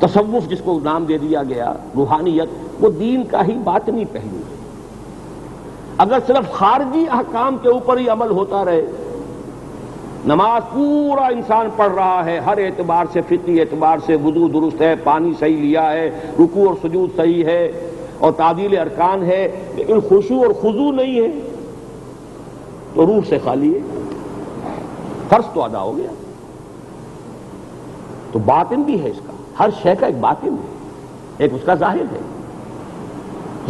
تصوف جس کو نام دے دیا گیا، روحانیت، وہ دین کا ہی باطنی پہلو ہے. اگر صرف خارجی احکام کے اوپر ہی عمل ہوتا رہے، نماز پورا انسان پڑھ رہا ہے، ہر اعتبار سے فقہی اعتبار سے وضو درست ہے، پانی صحیح لیا ہے، رکوع اور سجود صحیح ہے اور تعدیل ارکان ہے، لیکن خشوع اور خضوع نہیں ہے تو روح سے خالی ہے. فرض تو ادا ہو گیا. تو باطن بھی ہے اس کا، ہر شے کا ایک باطن ہے، ایک اس کا ظاہر ہے.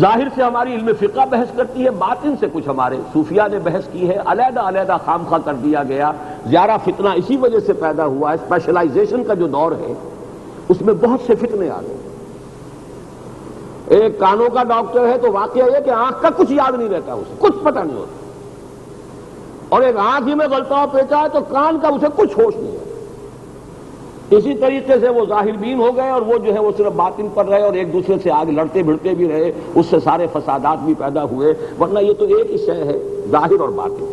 ظاہر سے ہماری علم فقہ بحث کرتی ہے، باطن سے کچھ ہمارے صوفیہ نے بحث کی ہے. علیحدہ علیحدہ خام خواہ کر دیا گیا. زیادہ فتنہ اسی وجہ سے پیدا ہوا ہے، اسپیشلائزیشن کا جو دور ہے اس میں بہت سے فتنے آ گئے. ایک کانوں کا ڈاکٹر ہے تو واقعہ یہ کہ آنکھ کا کچھ یاد نہیں رہتا، اسے کچھ پتہ نہیں ہوتا، اور ایک آنکھ ہی میں غلطہ پیچا ہے تو کان کا اسے کچھ ہوش نہیں ہے. اسی طریقے سے وہ ظاہر بین ہو گئے اور وہ جو ہے وہ صرف باطن پر رہے اور ایک دوسرے سے آگ لڑتے بھڑتے بھی رہے، اس سے سارے فسادات بھی پیدا ہوئے. ورنہ یہ تو ایک ہی شے ہے، ظاہر اور باطن.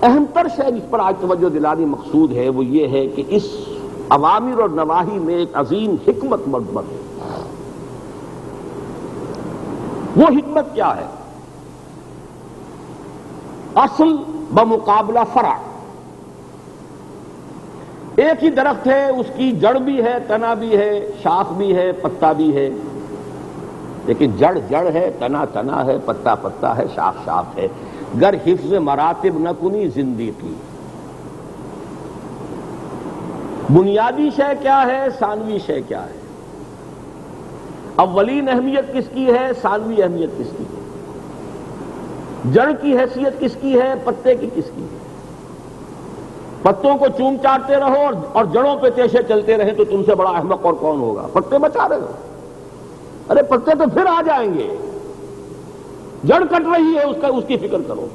اہم تر شے جس پر آج توجہ دلانی مقصود ہے وہ یہ ہے کہ اس اوامر اور نواہی میں ایک عظیم حکمت مضمر ہے. وہ حکمت کیا ہے؟ اصل بمقابلہ فرع. ایک ہی درخت ہے، اس کی جڑ بھی ہے، تنا بھی ہے، شاخ بھی ہے، پتا بھی ہے، لیکن جڑ جڑ ہے، تنا تنا ہے، پتا پتا ہے، شاخ شاخ ہے. گر حفظ مراتب نہ کنی زندگی. بنیادی شے کیا ہے، ثانوی شے کیا ہے؟ اولین اہمیت کس کی ہے، ثانوی اہمیت کس کی ہے؟ جڑ کی حیثیت کس کی ہے، پتے کی کس کی ہے؟ پتوں کو چوم چاٹتے رہو اور جڑوں پہ تیشے چلتے رہے تو تم سے بڑا احمق اور کون ہوگا؟ پتے بچا رہے ہو، ارے پتے تو پھر آ جائیں گے. جڑ کٹ رہی ہے اس کی فکر کرو.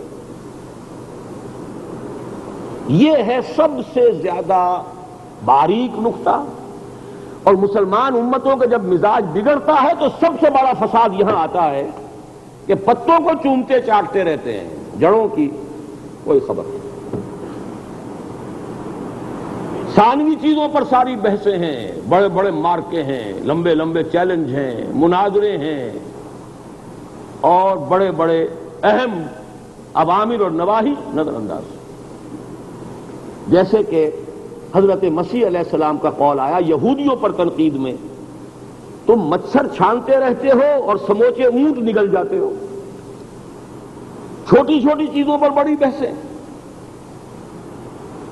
یہ ہے سب سے زیادہ باریک نقطہ. اور مسلمان امتوں کا جب مزاج بگڑتا ہے تو سب سے بڑا فساد یہاں آتا ہے کہ پتوں کو چومتے چاٹتے رہتے ہیں، جڑوں کی کوئی خبر نہیں. ثانوی چیزوں پر ساری بحثیں ہیں، بڑے بڑے مارکے ہیں، لمبے لمبے چیلنج ہیں، مناظرے ہیں، اور بڑے بڑے اہم اوامر اور نواہی نظر انداز. جیسے کہ حضرت مسیح علیہ السلام کا قول آیا یہودیوں پر تنقید میں، تم مچھر چھانتے رہتے ہو اور سموچے اونٹ نگل جاتے ہو. چھوٹی چھوٹی چیزوں پر بڑی بحثیں،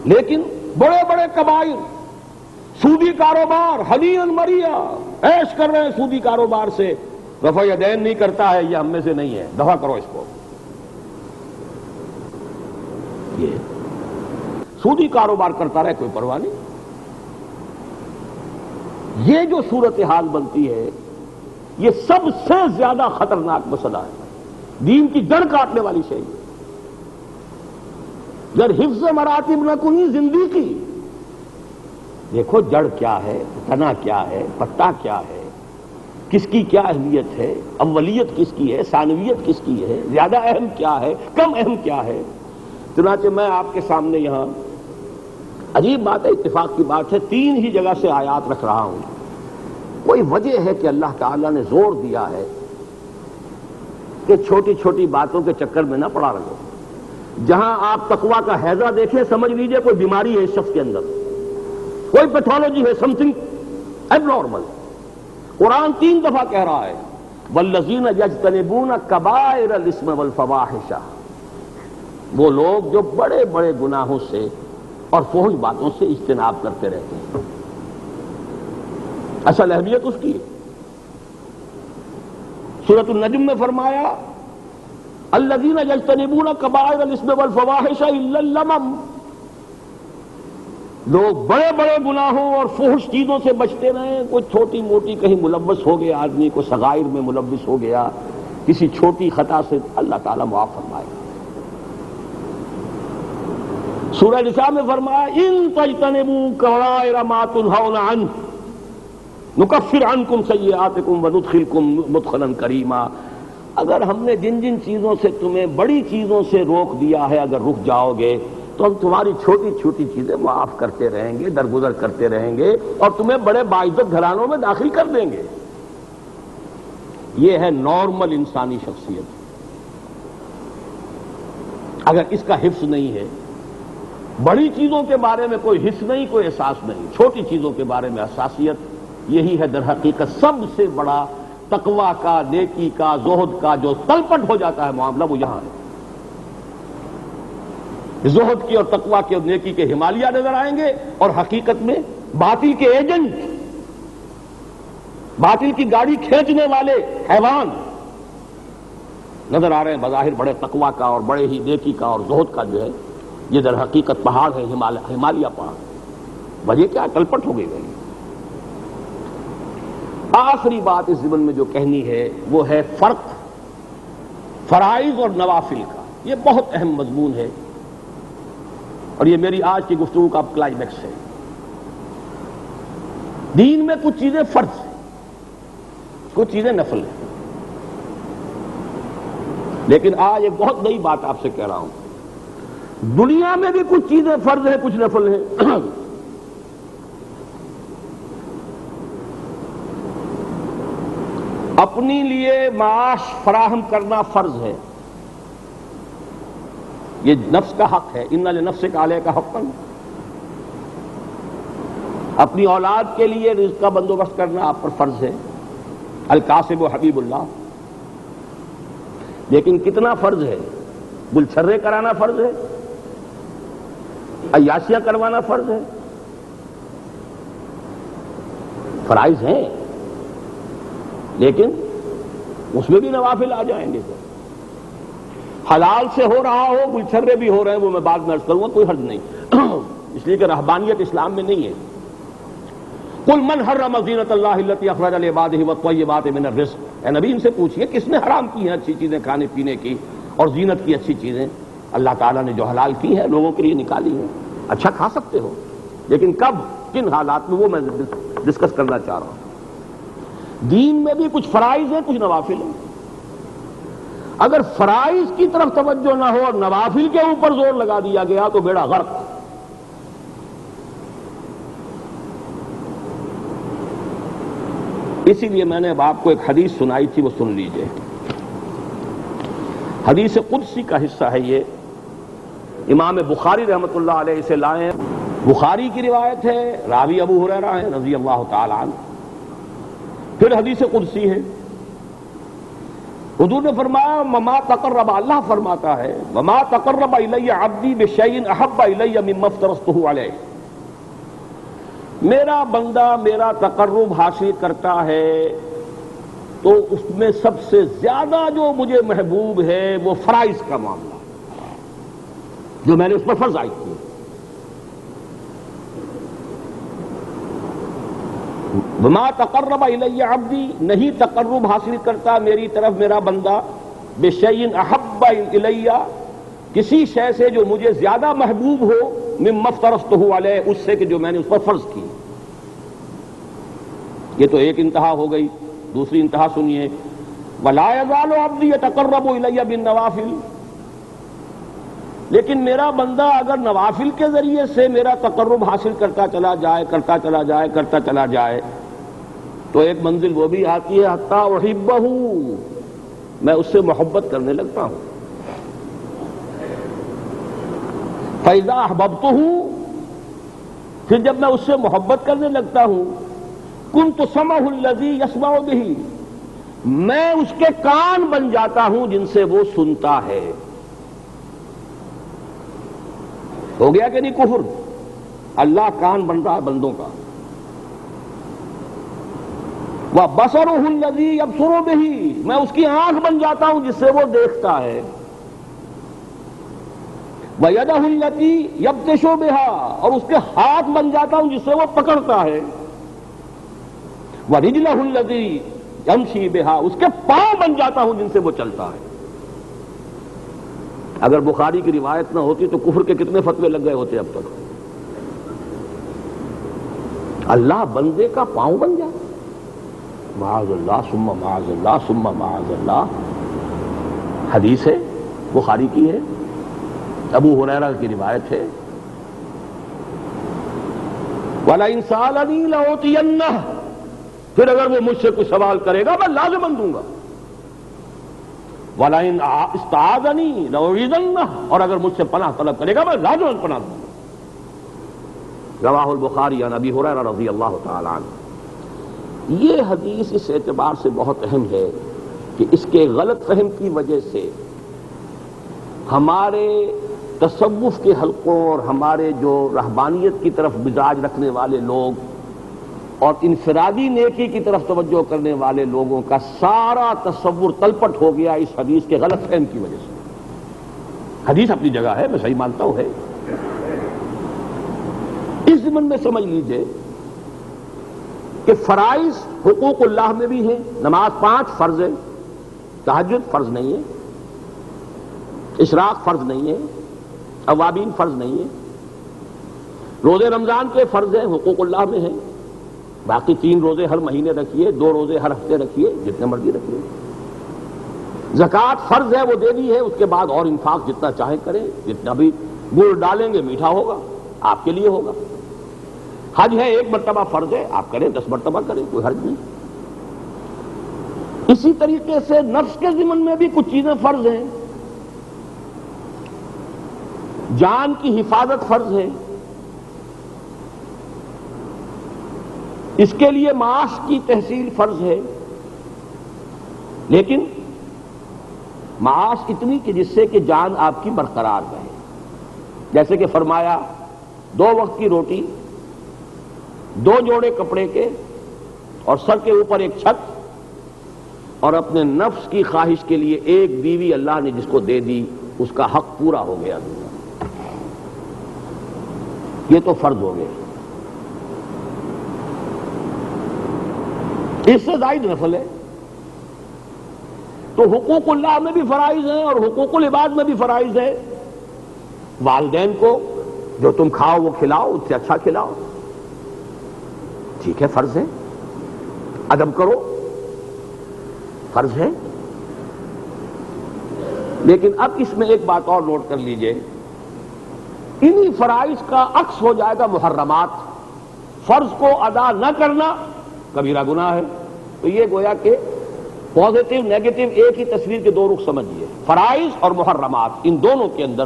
لیکن بڑے بڑے کبائر، سودی کاروبار، ہنیئن مریا، عیش کر رہے ہیں سودی کاروبار سے، رفع یدین نہیں کرتا ہے یہ ہم میں سے نہیں ہے، دفع کرو اس کو. یہ سودی کاروبار کرتا رہے کوئی پرواہ نہیں. یہ جو صورتحال بنتی ہے یہ سب سے زیادہ خطرناک مسئلہ ہے، دین کی جڑ کاٹنے والی شے. اگر حفظ مراتب نہ کنی زندگی، دیکھو جڑ کیا ہے، تنا کیا ہے، پتا کیا ہے، کس کی کیا اہمیت ہے، اولیت کس کی ہے، ثانویت کس کی ہے، زیادہ اہم کیا ہے، کم اہم کیا ہے. چنانچہ میں آپ کے سامنے یہاں عجیب بات ہے، اتفاق کی بات ہے، 3 ہی جگہ سے آیات رکھ رہا ہوں. کوئی وجہ ہے کہ اللہ تعالیٰ نے زور دیا ہے کہ چھوٹی چھوٹی باتوں کے چکر میں نہ پڑا رہو. جہاں آپ تقویٰ کا حیضہ دیکھیں سمجھ لیجئے کوئی بیماری ہے اس شخص کے اندر، کوئی پیتھولوجی ہے، سم تھنگ ایب نارمل. قرآن 3 دفعہ کہہ رہا ہے والذین یجتنبون کبائر الاسم والفواحش، وہ لوگ جو بڑے بڑے گناہوں سے اور فحش باتوں سے اجتناب کرتے رہتے ہیں. اصل اہمیت اس کی. سورۃ النجم میں فرمایا الذین یجتنبون کبائر الاسم والفواحش الا اللمم، لوگ بڑے بڑے گناہوں اور فحش چیزوں سے بچتے رہیں. کوئی چھوٹی موٹی کہیں ملوث ہو گیا آدمی، کوئی صغائر میں ملوث ہو گیا، کسی چھوٹی خطا سے اللہ تعالیٰ معاف فرمائے. سورہ نساء میں فرمایا ان تجتنبوا کبائر ما تنہون عنہ نکفر عنکم سیئاتکم وندخلکم مدخلا کریما. اگر ہم نے جن جن چیزوں سے تمہیں بڑی چیزوں سے روک دیا ہے اگر رک جاؤ گے تو ہم تمہاری چھوٹی چھوٹی چیزیں معاف کرتے رہیں گے، درگزر کرتے رہیں گے اور تمہیں بڑے باعزت گھرانوں میں داخل کر دیں گے. یہ ہے نارمل انسانی شخصیت. اگر اس کا حفظ نہیں ہے، بڑی چیزوں کے بارے میں کوئی حس نہیں، کوئی احساس نہیں، چھوٹی چیزوں کے بارے میں حساسیت، یہی ہے در حقیقت سب سے بڑا تقویٰ کا، نیکی کا، زہد کا جو تلپٹ ہو جاتا ہے معاملہ، وہ یہاں ہے. زہد کی اور تقویٰ کی اور نیکی کے ہمالیہ نظر آئیں گے اور حقیقت میں باطل کے ایجنٹ، باطل کی گاڑی کھینچنے والے حیوان نظر آ رہے ہیں. بظاہر بڑے تقویٰ کا اور بڑے ہی نیکی کا اور زہد کا جو ہے یہ در حقیقت پہاڑ ہے، ہمالیہ پہاڑ. وجہ کیا؟ تلپٹ ہو گئی. آخری بات اس ضمن میں جو کہنی ہے وہ ہے فرق فرائض اور نوافل کا. یہ بہت اہم مضمون ہے اور یہ میری آج کی گفتگو کا کلائمیکس ہے. دین میں کچھ چیزیں فرض ہیں، کچھ چیزیں نفل ہیں. لیکن آج ایک بہت نئی بات آپ سے کہہ رہا ہوں، دنیا میں بھی کچھ چیزیں فرض ہیں، کچھ نفل ہیں. اپنی لیے معاش فراہم کرنا فرض ہے، یہ نفس کا حق ہے. ان لنفسک علیک حقا، اپنی اولاد کے لیے رزق کا بندوبست کرنا آپ پر فرض ہے. القاسم و حبیب اللہ. لیکن کتنا فرض ہے؟ گلچھرے کرانا فرض ہے، عیاشیاں کروانا فرض ہے. فرائض ہیں لیکن اس میں بھی نوافل آ جائیں گے. حلال سے ہو رہا ہو، گلچھرے بھی ہو رہے ہیں، وہ میں بعد میں عرض کروں گا، کوئی حرج نہیں. اس لیے کہ رہبانیت اسلام میں نہیں ہے. قل من حرم زینۃ اللہ التی اخرج لعبادہ والطیبات من الرزق. اے نبی ان سے پوچھئے کس نے حرام کی ہیں اچھی چیزیں کھانے پینے کی اور زینت کی اچھی چیزیں؟ اللہ تعالیٰ نے جو حلال کی ہیں لوگوں کے لیے نکالی ہیں. اچھا کھا سکتے ہو، لیکن کب، کن حالات میں، وہ میں ڈسکس کرنا چاہ رہا ہوں. دین میں بھی کچھ فرائض ہیں، کچھ نوافل ہیں. اگر فرائض کی طرف توجہ نہ ہو اور نوافل کے اوپر زور لگا دیا گیا تو بیڑا غرق. اسی لیے میں نے اب آپ کو ایک حدیث سنائی تھی، وہ سن لیجئے. حدیث قدسی کا حصہ ہے یہ، امام بخاری رحمۃ اللہ علیہ سے لائے ہیں. بخاری کی روایت ہے، راوی ابو ہریرہ ہیں رضی اللہ تعالی عنہ. پھر حدیث قدسی ہے. حضور نے فرمایا وما تقرب، اللہ فرماتا ہے وما تقرب الی عبدی بشیء احب الی مما افترضته علیہ. میرا بندہ میرا تقرب حاصل کرتا ہے تو اس میں سب سے زیادہ جو مجھے محبوب ہے وہ فرائض کا معاملہ جو میں نے اس پر فرض عائد کیے. وما تقرب الی عبدی، نہیں تقرب حاصل کرتا میری طرف میرا بندہ بشیء احب الی، کسی شے سے جو مجھے زیادہ محبوب ہو، مما افترضتہ علیہ، اس سے کہ جو میں نے اس پر فرض کی. یہ تو ایک انتہا ہو گئی. دوسری انتہا سنیے، ولا یزال عبدی یتقرب الی بالنوافل، لیکن میرا بندہ اگر نوافل کے ذریعے سے میرا تقرب حاصل کرتا چلا جائے تو ایک منزل وہ بھی آتی ہے حتی احبہ، میں اس سے محبت کرنے لگتا ہوں. فاذا احببتہ، پھر جب میں اس سے محبت کرنے لگتا ہوں، کنت سمعہ الذی یسمع بہ، میں اس کے کان بن جاتا ہوں جن سے وہ سنتا ہے. ہو گیا کہ نہیں کفر؟ اللہ کان بن رہا ہے بندوں کا. وَبَصَرُهُ الَّذِي يَبْصُرُ بِهِ، میں اس کی آنکھ بن جاتا ہوں جس سے وہ دیکھتا ہے. وَيَدَهُ الَّتِي يَبْطِشُ بِهَا، اور اس کے ہاتھ بن جاتا ہوں جس سے وہ پکڑتا ہے. وَرِجْلَهُ الَّذِي يَمْشِي بِهَا، اس کے پاؤں بن جاتا ہوں جن سے وہ چلتا ہے. اگر بخاری کی روایت نہ ہوتی تو کفر کے کتنے فتوے لگ گئے ہوتے اب تک. اللہ بندے کا پاؤں بن جائے، معاذ اللہ ثم معاذ اللہ ثم معاذ اللہ. حدیث ہے، بخاری کی ہے، ابو ہریرہ کی روایت ہے. وَلَئِن سَأَلَنِي لَأُعْطِيَنَّهُ، پھر اگر وہ مجھ سے کچھ سوال کرے گا میں لازماً دوں گا. وَلَئِنْ اسْتَعَاذَنِي لَأُعِيذَنَّهُ، اور اگر مجھ سے پناہ طلب کرے گا میں لازماً پناہ دوں گا. رواہ البخاری عن ابی ہریرہ رضی اللہ تعالی عنہ. یہ حدیث اس اعتبار سے بہت اہم ہے کہ اس کے غلط فہم کی وجہ سے ہمارے تصوف کے حلقوں اور ہمارے جو رہبانیت کی طرف مزاج رکھنے والے لوگ اور انفرادی نیکی کی طرف توجہ کرنے والے لوگوں کا سارا تصور تلپٹ ہو گیا اس حدیث کے غلط فہم کی وجہ سے. حدیث اپنی جگہ ہے، میں صحیح مانتا ہوں ہے. اس ضمن میں سمجھ لیجئے کہ فرائض حقوق اللہ میں بھی ہیں. نماز 5 فرض ہے، تہجد فرض نہیں ہے، اشراق فرض نہیں ہے، اوابین فرض نہیں ہے. روزے رمضان کے فرض ہیں، حقوق اللہ میں ہیں. باقی 3 روزے ہر مہینے رکھیے، 2 روزے ہر ہفتے رکھیے، جتنے مرضی رکھیے. زکوٰۃ فرض ہے، وہ دے دی ہے، اس کے بعد اور انفاق جتنا چاہیں کریں. جتنا بھی گڑ ڈالیں گے میٹھا ہوگا، آپ کے لیے ہوگا. حج ہے، 1 مرتبہ فرض ہے، آپ کریں 10 مرتبہ کریں، کوئی حرج نہیں. اسی طریقے سے نفس کے ضمن میں بھی کچھ چیزیں فرض ہیں. جان کی حفاظت فرض ہے، اس کے لیے معاش کی تحصیل فرض ہے. لیکن معاش اتنی کہ جس سے کہ جان آپ کی برقرار رہے. جیسے کہ فرمایا 2 وقت کی روٹی، 2 جوڑے کپڑے کے، اور سر کے اوپر ایک چھت، اور اپنے نفس کی خواہش کے لیے 1 بیوی اللہ نے جس کو دے دی، اس کا حق پورا ہو گیا. یہ تو فرض ہو گئے. اس سے زائد نفل ہے. تو حقوق اللہ میں بھی فرائض ہیں اور حقوق العباد میں بھی فرائض ہے. والدین کو جو تم کھاؤ وہ کھلاؤ، اس سے اچھا کھلاؤ، ٹھیک ہے، فرض ہے. ادب کرو، فرض ہے. لیکن اب اس میں ایک بات اور نوٹ کر لیجئے، انہی فرائض کا عکس ہو جائے گا محرمات. فرض کو ادا نہ کرنا کبیرہ گناہ ہے. تو یہ گویا کہ پازیٹو نیگیٹو ایک ہی تصویر کے 2 رخ سمجھیے. فرائض اور محرمات، ان دونوں کے اندر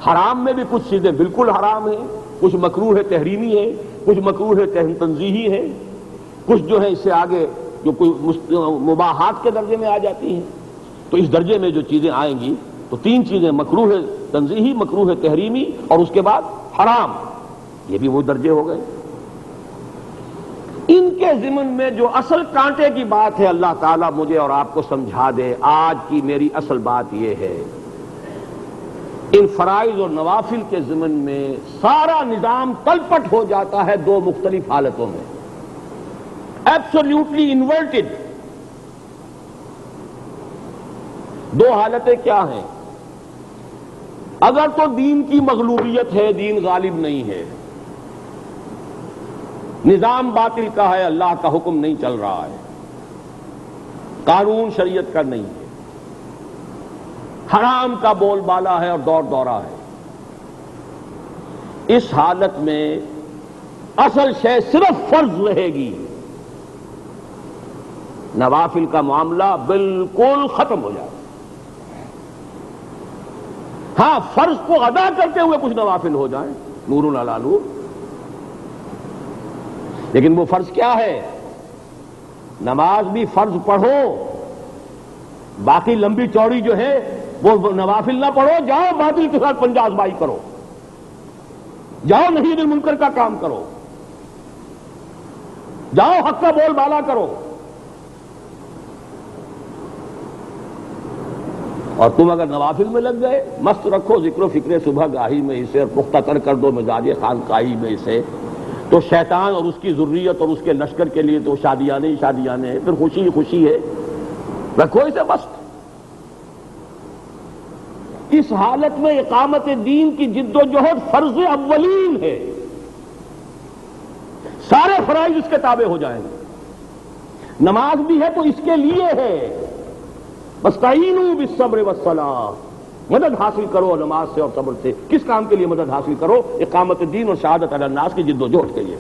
حرام میں بھی کچھ چیزیں بالکل حرام ہیں، کچھ مکروہ تحریمی ہیں، کچھ مکروہ تنزیہی ہیں، کچھ جو ہے اس سے آگے جو کوئی مباحات کے درجے میں آ جاتی ہیں. تو اس درجے میں جو چیزیں آئیں گی تو 3 چیزیں، مکروہ تنزیہی، مکروہ تحریمی، اور اس کے بعد حرام. یہ بھی وہ درجے ہو گئے. ان کے ضمن میں جو اصل کانٹے کی بات ہے اللہ تعالیٰ مجھے اور آپ کو سمجھا دے. آج کی میری اصل بات یہ ہے، ان فرائض اور نوافل کے ضمن میں سارا نظام تلپٹ ہو جاتا ہے دو مختلف حالتوں میں، ایبسولوٹلی انورٹڈ. دو حالتیں کیا ہیں؟ اگر تو دین کی مغلوبیت ہے، دین غالب نہیں ہے، نظام باطل کا ہے، اللہ کا حکم نہیں چل رہا ہے، قانون شریعت کا نہیں ہے، حرام کا بول بالا ہے اور دور دورہ ہے. اس حالت میں اصل شے صرف فرض رہے گی، نوافل کا معاملہ بالکل ختم ہو جائے. ہاں، فرض کو ادا کرتے ہوئے کچھ نوافل ہو جائیں، نور علی نور، لیکن وہ فرض کیا ہے؟ نماز بھی فرض پڑھو، باقی لمبی چوڑی جو ہے وہ نوافل نہ پڑھو. جاؤ باطل کے ساتھ پنجہ آزمائی کرو، جاؤ نہی عن المنکر کا کام کرو، جاؤ حق کا بول بالا کرو. اور تم اگر نوافل میں لگ گئے، مست رکھو ذکر و فکر صبح گاہی میں اسے، اور پختہ تر کر دو مزاج خانقاہی میں اسے، تو شیطان اور اس کی ذریت اور اس کے لشکر کے لیے تو شادیاں ہی شادیاں ہیں، پھر خوشی ہی خوشی ہے. رکھو اسے مست. اس حالت میں اقامت دین کی جد و جہد فرض اولین ہے، سارے فرائض اس کے تابع ہو جائیں گے. نماز بھی ہے تو اس کے لیے ہے، وَاسْتَعِینُوا بِالصَّبْرِ وَالصَّلَاةِ، مدد حاصل کرو نماز سے اور صبر سے. کس کام کے لیے مدد حاصل کرو؟ اقامت دین اور شہادت علی الناس کی جد و جہد کے لیے.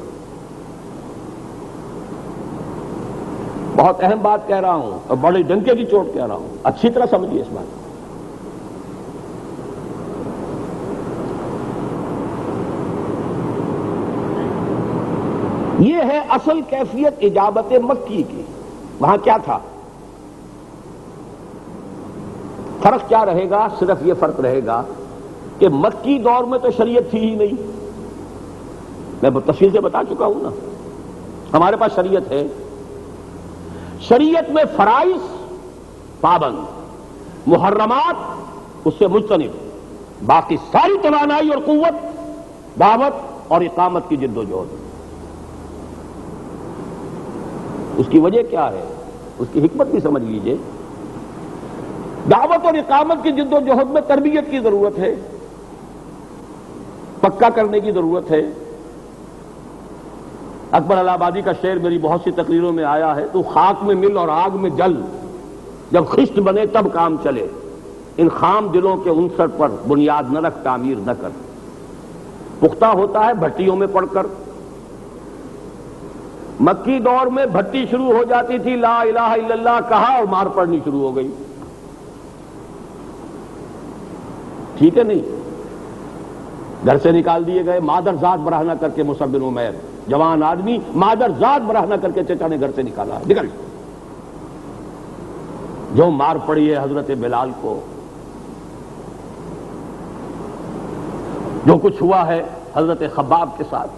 بہت اہم بات کہہ رہا ہوں اور بڑے ڈنکے کی چوٹ کہہ رہا ہوں، اچھی طرح سمجھیے اس بات. یہ ہے اصل کیفیت اجابت مکی کی. وہاں کیا تھا؟ فرق کیا رہے گا؟ صرف یہ فرق رہے گا کہ مکی دور میں تو شریعت تھی ہی نہیں. میں تفصیل سے بتا چکا ہوں نا، ہمارے پاس شریعت ہے. شریعت میں فرائض پابند، محرمات اس سے مجتنب، باقی ساری توانائی اور قوت دعوت اور اقامت کی جد و جہد. اس کی وجہ کیا ہے؟ اس کی حکمت بھی سمجھ لیجئے. دعوت اور اقامت کی جد و جہد میں تربیت کی ضرورت ہے، پکا کرنے کی ضرورت ہے. اکبر الہ آبادی کا شعر میری بہت سی تقریروں میں آیا ہے، تو خاک میں مل اور آگ میں جل، جب خشت بنے تب کام چلے. ان خام دلوں کے عنصر پر بنیاد نہ رکھ، تعمیر نہ کر. پختہ ہوتا ہے بھٹیوں میں پڑھ کر. مکی دور میں بھٹی شروع ہو جاتی تھی، لا الہ الا اللہ کہا اور مار پڑنی شروع ہو گئی. ٹھیک ہے نہیں؟ گھر سے نکال دیے گئے، مادر ذات برہنہ کر کے مصعب بن عمیر، جوان آدمی مادر ذات برہنہ کر کے چچا نے گھر سے نکالا. نکل جو مار پڑی ہے حضرت بلال کو، جو کچھ ہوا ہے حضرت خباب کے ساتھ،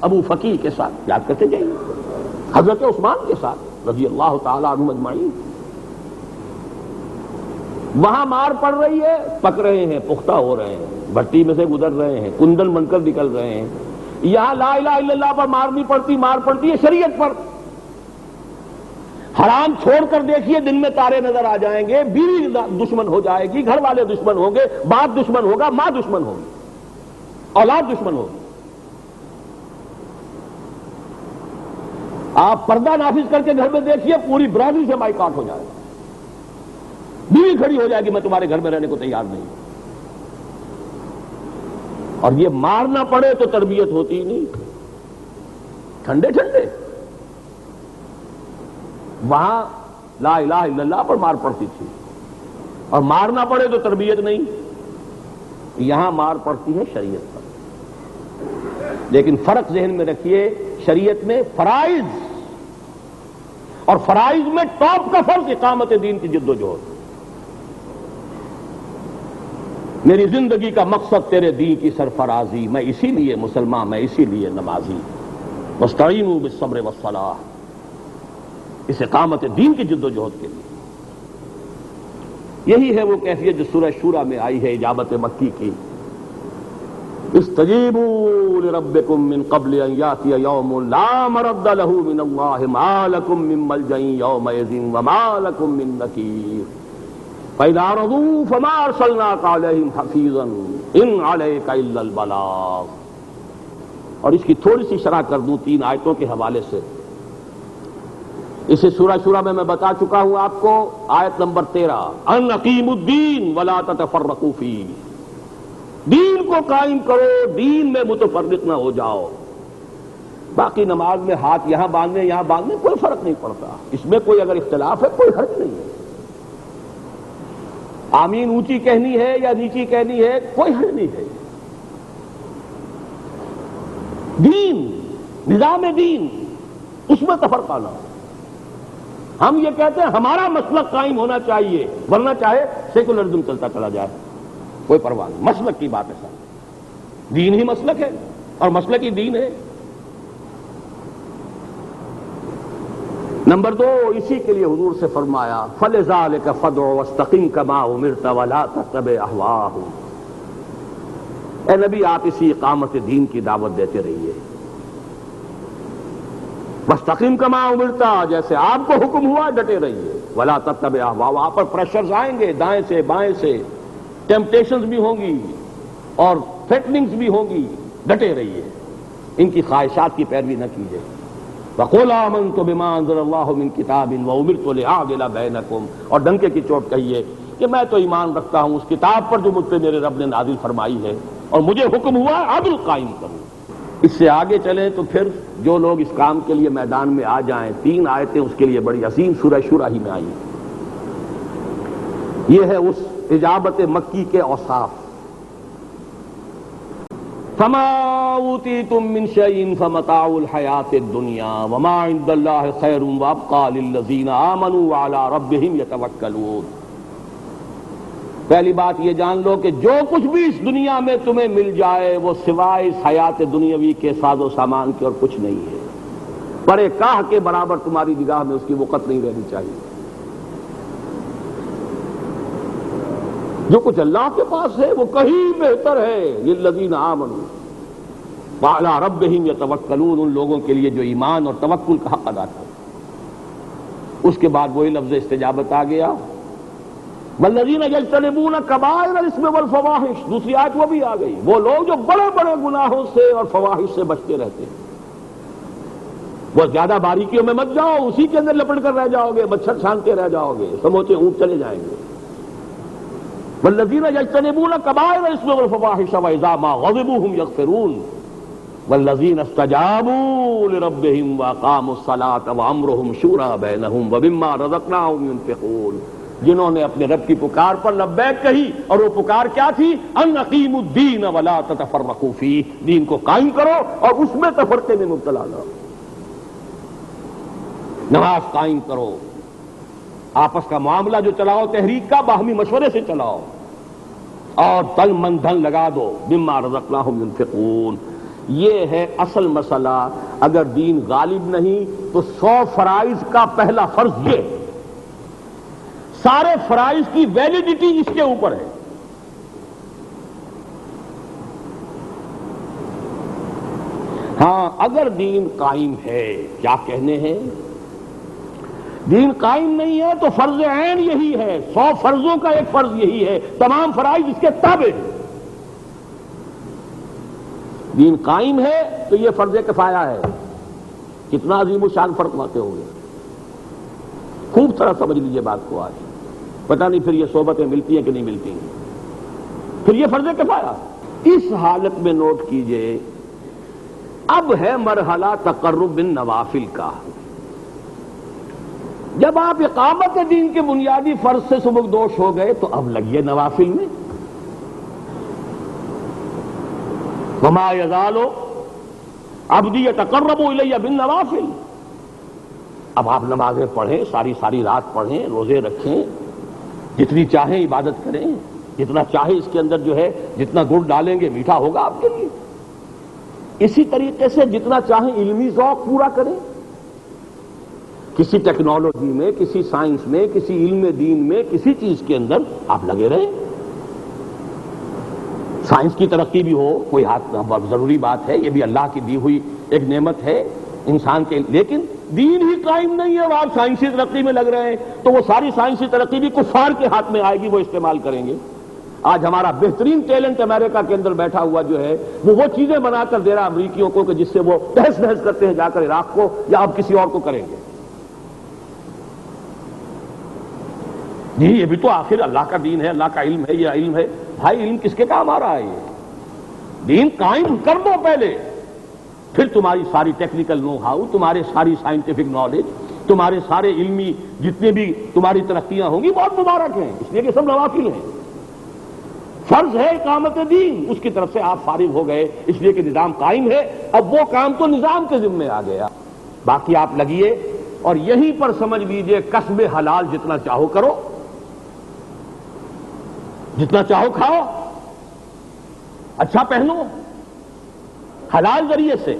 ابو فقیہ کے ساتھ، یاد کرتے جائیے، حضرت عثمان کے ساتھ رضی اللہ تعالی عنہم اجمعین. وہاں مار پڑ رہی ہے، پک رہے ہیں، پختہ ہو رہے ہیں، بھٹی میں سے گزر رہے ہیں، کندن بن کر نکل رہے ہیں. یہاں لا الہ الا اللہ پر مار نہیں پڑتی، مار پڑتی ہے شریعت پر. حرام چھوڑ کر دیکھیے، دن میں تارے نظر آ جائیں گے، بیوی دشمن ہو جائے گی، گھر والے دشمن ہوں گے، باپ دشمن ہوگا، ماں دشمن ہوگی، اولاد دشمن ہوگی. آپ پردہ نافذ کر کے گھر میں دیکھیے، پوری برادری سے بائیکاٹ ہو جائے گا. بیوی کھڑی ہو جائے گی، میں تمہارے گھر میں رہنے کو تیار نہیں. اور یہ مارنا پڑے تو تربیت ہوتی ہی نہیں. ٹھنڈے ٹھنڈے وہاں لا الہ الا اللہ پر مار پڑتی تھی، اور مارنا پڑے تو تربیت نہیں. یہاں مار پڑتی ہے شریعت پر. لیکن فرق ذہن میں رکھیے، شریعت میں فرائض، اور فرائض میں ٹاپ کا فرض اقامت دین کی جد و جہد. میری زندگی کا مقصد تیرے دین کی سرفرازی، میں اسی لیے مسلمان، میں اسی لیے نمازی. وَاسْتَعِینُوا بِالصَّبْرِ وَالصَّلَاةِ، اس اقامت دین کی جد و جہد کے لیے۔ یہی ہے وہ کیفیت جو سورہ شورى میں آئی ہے اجابت مکی کی، استجیبوا لربکم من قبل ان یاتی یوم لا مرد له من اللہ ما لکم من ملجأ یومئذ وما لکم من نکیر فإذا رضوا فما ارسلناک علیہم حفیظا ان علیک الا البلاغ۔ اور اس کی تھوڑی سی شرح کر دوں 3 آیتوں کے حوالے سے۔ اسے سورہ شورى میں بتا چکا ہوں آپ کو، آیت نمبر 13، ان اقیموا الدین ولا تتفرقوا فیہ، دین کو قائم کرو، دین میں متفرق نہ ہو جاؤ۔ باقی نماز میں ہاتھ یہاں باندھنے یہاں باندھنے کوئی فرق نہیں پڑتا، اس میں کوئی اگر اختلاف ہے کوئی حرج نہیں ہے۔ آمین اونچی کہنی ہے یا نیچی کہنی ہے کوئی حرج نہیں ہے۔ دین، نظام دین، اس میں تفرقہ نہ ہو۔ ہم یہ کہتے ہیں ہمارا مسلک قائم ہونا چاہیے، ورنہ چاہے سیکولرزم چلتا چلا جائے، کوئی پرواہ نہیں۔ مسلک کی بات ہے سر، دین ہی مسلک ہے اور مسلک ہی دین ہے۔ نمبر 2، اسی کے لیے حضور سے فرمایا فَلِذَٰلِكَ فَادْعُ وَاسْتَقِمْ كَمَا أُمِرْتَ وَلَا تَتَّبِعْ أَهْوَاءَهُمْ۔ اے نبی آپ اسی اقامت دین کی دعوت دیتے رہیے، وَاسْتَقِمْ كَمَا أُمِرْتَ، جیسے آپ کو حکم ہوا ڈٹے رہیے، وَلَا تَتَّبِعْ أَهْوَاءَهُمْ، آپ پر پریشرز آئیں گے دائیں سے بائیں سے، ٹیمپٹیشنز بھی ہوں گی اور تھریٹننگز بھی ہوں گی، ڈٹے رہیے، ان کی خواہشات کی پیروی نہ کیجیے۔ وَقُلْ آمَنْتُ بِمَا أَنزَلَ اللَّهُ مِنْ كِتَابٍ وَأُمِرْتُ لِأَعْدِلَ بَيْنَكُمْ، اور ڈنکے کی چوٹ کہیے کہ میں تو ایمان رکھتا ہوں اس کتاب پر جو مجھ پہ میرے رب نے نازل فرمائی ہے، اور مجھے حکم ہوا عدل قائم کروں۔ اس سے آگے چلیں تو پھر جو لوگ اس کام کے لیے میدان میں آ جائیں، 3 آیتیں اس کے لیے بڑی عظیم سورہ شورى ہی میں آئی ہیں۔ یہ ہے اس اجابت مکی کے اوصاف۔ فَمَا أُوتِیتُم مِّن شَیْءٍ فَمَتَاعُ الْحَیَاةِ الدُّنْیَا وَمَا عِندَ اللَّهِ خَیْرٌ وَأَبْقَىٰ لِلَّذِینَ آمَنُوا وَعَلَىٰ رَبِّهِمْ یَتَوَکَّلُونَ۔ پہلی بات یہ جان لو کہ جو کچھ بھی اس دنیا میں تمہیں مل جائے وہ سوائے اس حیات دنیاوی کے ساز و سامان کے اور کچھ نہیں ہے، پرے کاہ کے برابر تمہاری نگاہ میں اس کی وقت نہیں رہنی چاہیے۔ جو کچھ اللہ کے پاس ہے وہ کہیں بہتر ہے، للذین آمنوا وعلی ربہم یتوکلون، ان لوگوں کے لیے جو ایمان اور توکل کا حق ادا کرتے۔ اس کے بعد وہی لفظ استجابت آ گیا، والذین یجتنبون کبائر الاسم والفواحش، دوسری آیت وہ بھی آ گئی، وہ لوگ جو بڑے بڑے گناہوں سے اور فواحش سے بچتے رہتے ہیں۔ وہ زیادہ باریکیوں میں مت جاؤ، اسی کے اندر لپٹ کر رہ جاؤ گے، مچھر چھانتے رہ جاؤ گے، سموچے اونٹ چلے جائیں گے۔ والذین یجتنبون کبائر الاسم والفواحش واذا ما غضبوا هم یغفرون والذین استجابوا لربهم واقاموا الصلاة وامرهم شورى بینهم ومما رزقناهم ينفقون، جنہوں نے اپنے رب کی پکار پر لبیک کہی، اور وہ پکار کیا تھی؟ ان اقیموا الدین ولا تتفرقوا فیہ، دین کو قائم کرو اور اس میں تفرقے میں مبتلا نہ ہو۔ نماز قائم کرو، آپس کا معاملہ جو چلاؤ تحریک کا باہمی مشورے سے چلاؤ، اور تن من دھن لگا دو، مما رزقناہم ينفقون۔ یہ ہے اصل مسئلہ۔ اگر دین غالب نہیں تو 100 فرائض کا پہلا فرض یہ، سارے فرائض کی ویلیڈیٹی اس کے اوپر ہے۔ ہاں اگر دین قائم ہے، کیا کہنے ہیں، دین قائم نہیں ہے تو فرض عین یہی ہے، 100 فرضوں کا ایک فرض یہی ہے، تمام فرائض اس کے تابع ہیں۔ دین قائم ہے تو یہ فرض کفایہ ہے۔ کتنا عظیم و شان فرق واقع ہو گیا، خوب طرح سمجھ لیجئے بات کو۔ آج پتہ نہیں پھر یہ صحبتیں ملتی ہیں کہ نہیں ملتی ہیں، پھر یہ فرض کفایہ۔ اس حالت میں نوٹ کیجئے، اب ہے مرحلہ تقرب بالنوافل کا۔ جب آپ اقامت دین کے بنیادی فرض سے سبکدوش ہو گئے تو اب لگیے نوافل میں۔ وما یزال عبدی یتقرب الی بالنوافل، اب آپ نمازیں پڑھیں، ساری رات پڑھیں، روزے رکھیں، جتنی چاہیں عبادت کریں، جتنا چاہے اس کے اندر جو ہے جتنا گڑ ڈالیں گے میٹھا ہوگا آپ کے لیے۔ اسی طریقے سے جتنا چاہیں علمی ذوق پورا کریں، کسی ٹیکنالوجی میں، کسی سائنس میں، کسی علم دین میں، کسی چیز کے اندر آپ لگے رہیں۔ سائنس کی ترقی بھی ہو، کوئی ہاتھ ضروری بات ہے، یہ بھی اللہ کی دی ہوئی ایک نعمت ہے انسان کے، لیکن دین ہی قائم نہیں ہے، وہ آپ سائنسی ترقی میں لگ رہے ہیں تو وہ ساری سائنسی ترقی بھی کفار کے ہاتھ میں آئے گی، وہ استعمال کریں گے۔ آج ہمارا بہترین ٹیلنٹ امریکہ کے اندر بیٹھا ہوا جو ہے وہ چیزیں بنا کر دے رہا امریکیوں کو کہ جس سے وہ بحث کرتے ہیں جا کر عراق کو یا اب کسی اور کو کریں گے۔ جی یہ بھی تو آخر اللہ کا دین ہے، اللہ کا علم ہے، یہ علم ہے۔ بھائی علم کس کے کام آ رہا ہے؟ یہ دین قائم کر دو پہلے، پھر تمہاری ساری ٹیکنیکل نو ہاؤ، تمہارے ساری سائنٹیفک نالج، تمہارے سارے علمی جتنے بھی تمہاری ترقیاں ہوں گی بہت مبارک ہیں، اس لیے کہ سب نوافل ہیں۔ فرض ہے اقامت دین، اس کی طرف سے آپ فارغ ہو گئے اس لیے کہ نظام قائم ہے، اب وہ کام تو نظام کے ذمہ آ گیا، باقی آپ لگیے اور یہیں پر سمجھ لیجئے کسب حلال جتنا چاہو کرو، جتنا چاہو کھاؤ، اچھا پہنو حلال ذریعے سے،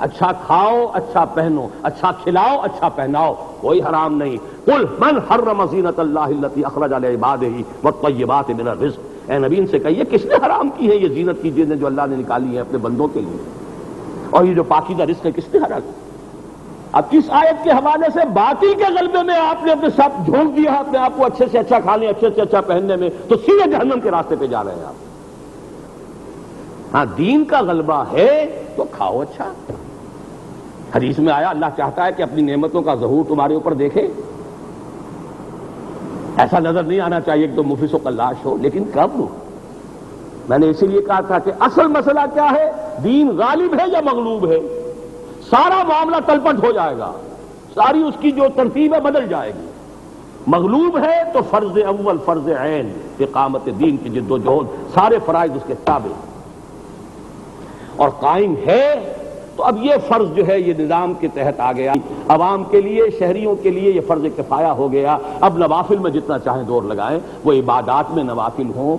اچھا کھاؤ، اچھا پہنو، اچھا کھلاؤ، اچھا پہناؤ، کوئی حرام نہیں۔ قل من حرم زینۃ اللہ التی اخرج لعبادہ والطیبات من الرزق، اے نبی ان سے کہیے کس نے حرام کی ہے یہ زینت کی چیزیں جو اللہ نے نکالی ہیں اپنے بندوں کے لیے، اور یہ جو پاکیزہ رزق ہے کس نے حرام کی؟ اب کس آیت کے حوالے سے باطل کے غلبے میں آپ نے اپنے ساتھ جھونک دیا اپنے آپ کو اچھے سے اچھا کھانے، اچھے سے اچھا پہننے میں، تو سیدھے جہنم کے راستے پہ جا رہے ہیں آپ۔ ہاں دین کا غلبہ ہے تو کھاؤ اچھا۔ حدیث میں آیا اللہ چاہتا ہے کہ اپنی نعمتوں کا ظہور تمہارے اوپر دیکھے، ایسا نظر نہیں آنا چاہیے کہ تم مفلس و قلاش ہو، لیکن کب؟ میں نے اسی لیے کہا تھا کہ اصل مسئلہ کیا ہے، دین غالب ہے یا مغلوب ہے، سارا معاملہ تلپٹ ہو جائے گا، ساری اس کی جو ترتیب ہے بدل جائے گی۔ مغلوب ہے تو فرض اول فرض عین اقامت دین کی جد و جہد، سارے فرائض اس کے تابع، اور قائم ہے تو اب یہ فرض جو ہے یہ نظام کے تحت آ گیا، عوام کے لیے، شہریوں کے لیے یہ فرض کفایہ ہو گیا۔ اب نوافل میں جتنا چاہیں زور لگائیں، وہ عبادات میں نوافل ہوں،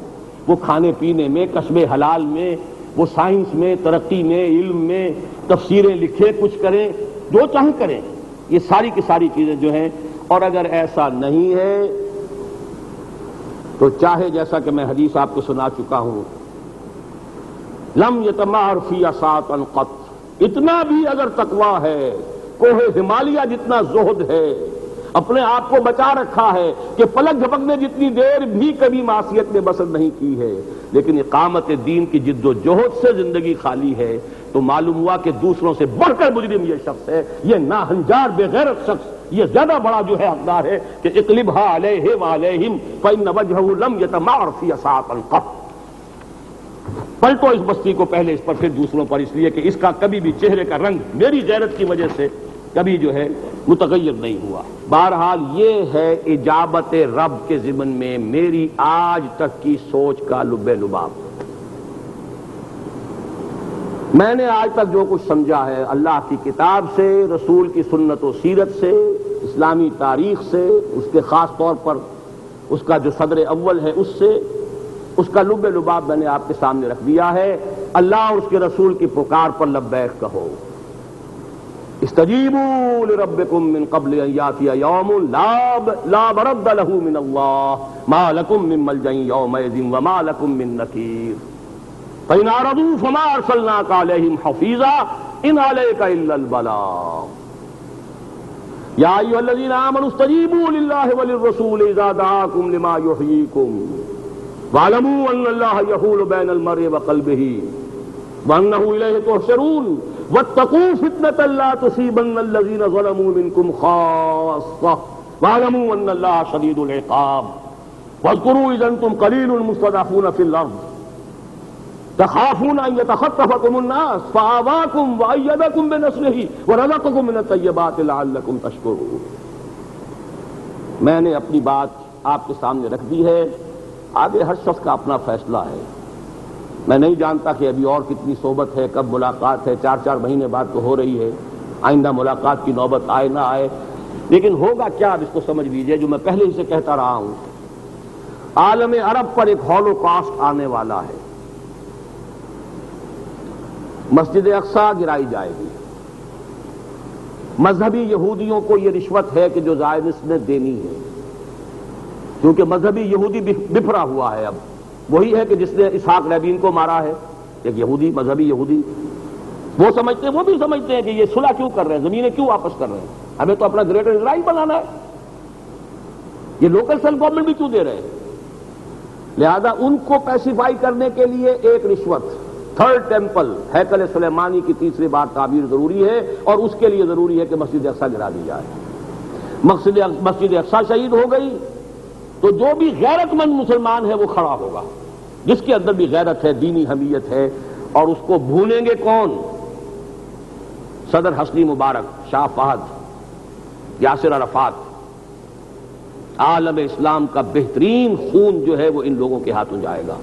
وہ کھانے پینے میں، کسب حلال میں، وہ سائنس میں، ترقی میں، علم میں، تفسیریں لکھیں، کچھ کریں، جو چاہیں کریں، یہ ساری کی ساری چیزیں جو ہیں۔ اور اگر ایسا نہیں ہے تو چاہے جیسا کہ میں حدیث آپ کو سنا چکا ہوں، لم یتمار فی ساعۃ قط، اتنا بھی اگر تقویٰ ہے، کوہ ہمالیہ جتنا زہد ہے، اپنے آپ کو بچا رکھا ہے کہ پلک جھپکنے جتنی دیر بھی کبھی معصیت میں بسر نہیں کی ہے، لیکن اقامت دین کی جد و جہد سے زندگی خالی ہے، تو معلوم ہوا کہ دوسروں سے بڑھ کر مجرم یہ شخص ہے، یہ ناہنجار بے غیرت شخص، یہ زیادہ بڑا جو ہے حقدار ہے کہ اقلبھا علیہ وعلیہم فإن وجہہ لم یتمار فی ساعۃ قط، پلٹو اس بستی کو پہلے اس پر پھر دوسروں پر، اس لیے کہ اس کا کبھی بھی چہرے کا رنگ میری غیرت کی وجہ سے کبھی جو ہے متغیر نہیں ہوا۔ بہرحال یہ ہے اجابت رب کے ضمن میں میری آج تک کی سوچ کا لب لباب۔ میں نے آج تک جو کچھ سمجھا ہے اللہ کی کتاب سے، رسول کی سنت و سیرت سے، اسلامی تاریخ سے، اس کے خاص طور پر اس کا جو صدر اول ہے اس سے، اس کا لب لباب میں نے آپ کے سامنے رکھ دیا ہے۔ اللہ اور اس کے رسول کی پکار پر لبیک کہو، استجیبوا لربکم من قبل ان یاتی یوم لا مرد له من اللہ ما لکم من ملجأ یومئذ وما لکم من نکیر فإن أعرضوا فما أرسلناك عليهم حفيظا إن عليك إلا البلاغ يا أيها الذين آمنوا استجيبوا لله وللرسول إذا دعاكم لما يحييكم واعلموا أن الله يحول بين المرء وقلبه وأنه إليه تحشرون واتقوا فتنة لا تصيبن الذين ظلموا منكم خاصة واعلموا أن الله شديد العقاب واذكروا إذ أنتم قليل مستضعفون في الأرض تخافون أن يتخطفكم الناس فآواكم وأيدكم بنصره ورزقكم من الطيبات لعلكم تشكرون۔ میں نے اپنی بات آپ کے سامنے رکھ دی ہے، آگے ہر شخص کا اپنا فیصلہ ہے۔ میں نہیں جانتا کہ ابھی اور کتنی صحبت ہے، کب ملاقات ہے، 4 مہینے بعد تو ہو رہی ہے، آئندہ ملاقات کی نوبت آئے نہ آئے، لیکن ہوگا کیا اب اس کو سمجھ لیجئے، جو میں پہلے ہی سے کہتا رہا ہوں، عالم عرب پر ایک ہولوکاسٹ آنے والا ہے۔ مسجد اقصی گرائی جائے گی۔ مذہبی یہودیوں کو یہ رشوت ہے کہ جو زائرس نے دینی ہے، کیونکہ مذہبی یہودی بفرا ہوا ہے۔ اب وہی ہے کہ جس نے اسحاق رابین کو مارا ہے، ایک یہودی، مذہبی یہودی۔ وہ بھی سمجھتے ہیں کہ یہ صلح کیوں کر رہے ہیں، زمینیں کیوں واپس کر رہے ہیں، ہمیں تو اپنا گریٹر اسرائیل بنانا ہے، یہ لوکل سیلف گورنمنٹ بھی کیوں دے رہے ہیں۔ لہذا ان کو پیسیفائی کرنے کے لیے ایک رشوت، تھرڈ ٹیمپل، ہیکل سلیمانی کی تیسری بار تعبیر ضروری ہے، اور اس کے لیے ضروری ہے کہ مسجد اقصی گرا دی جائے۔ مسجد اقصی شہید ہو گئی تو جو بھی غیرت مند مسلمان ہے وہ کھڑا ہوگا، جس کے اندر بھی غیرت ہے، دینی حمیت ہے، اور اس کو بھولیں گے کون؟ صدر حسنی مبارک، شاہ فہد، یاسر عرفات۔ عالم اسلام کا بہترین خون جو ہے وہ ان لوگوں کے ہاتھوں جائے گا۔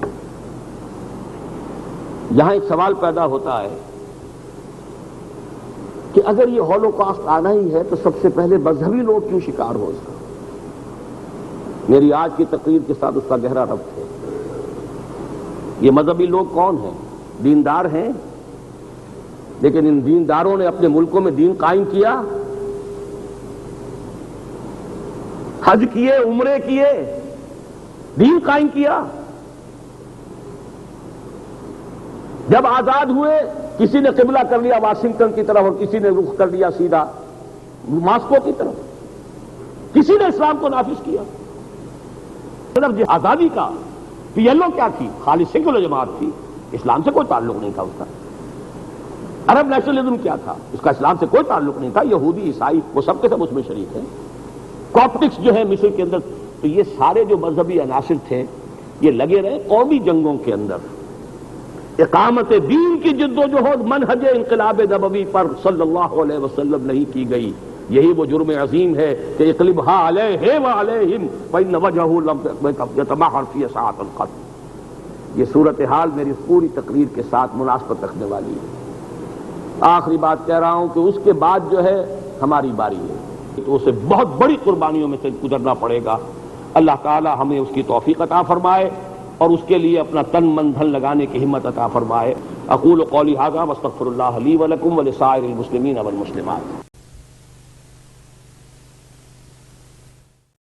یہاں ایک سوال پیدا ہوتا ہے کہ اگر یہ ہولوکاسٹ آنا ہی ہے تو سب سے پہلے مذہبی لوگ کیوں شکار ہو اس کا؟ میری آج کی تقریر کے ساتھ اس کا گہرا ربط ہے۔ یہ مذہبی لوگ کون ہیں؟ دیندار ہیں، لیکن ان دینداروں نے اپنے ملکوں میں دین قائم کیا، حج کیے، عمرے کیے، دین قائم کیا۔ جب آزاد ہوئے کسی نے قبلہ کر لیا واشنگٹن کی طرف اور کسی نے رخ کر لیا سیدھا ماسکو کی طرف، کسی نے اسلام کو نافذ کیا۔ صرف آزادی کا پی ایل او کیا تھی؟ خالی سیکولر جماعت تھی، اسلام سے کوئی تعلق نہیں تھا اس کا۔ عرب نیشنلزم کیا تھا؟ اس کا اسلام سے کوئی تعلق نہیں تھا۔ یہودی، عیسائی وہ سب کے سب اس میں شریک ہیں۔ کاپٹکس جو ہے مصر کے اندر، تو یہ سارے جو مذہبی عناصر تھے یہ لگے رہے قومی جنگوں کے اندر۔ اقامت دین کی جد و جہد منہج انقلاب نبوی پر صلی اللہ علیہ وسلم نہیں کی گئی، یہی وہ جرم عظیم ہے کہ اقلبھا علیہ وعلیہم فإن وجہہ لم یتمحر فی ساعۃ القتل۔ یہ صورتحال میری پوری تقریر کے ساتھ مناسبت رکھنے والی ہے۔ آخری بات کہہ رہا ہوں کہ اس کے بعد جو ہے ہماری باری ہے، تو اسے بہت بڑی قربانیوں میں سے گزرنا پڑے گا۔ اللہ تعالی ہمیں اس کی توفیق عطا فرمائے اور اس کے لیے اپنا تن من دھن لگانے کی ہمت عطا فرمائے۔ اقول قولی ھذا واستغفر اللہ لی ولکم ولسائر المسلمین والمسلمات۔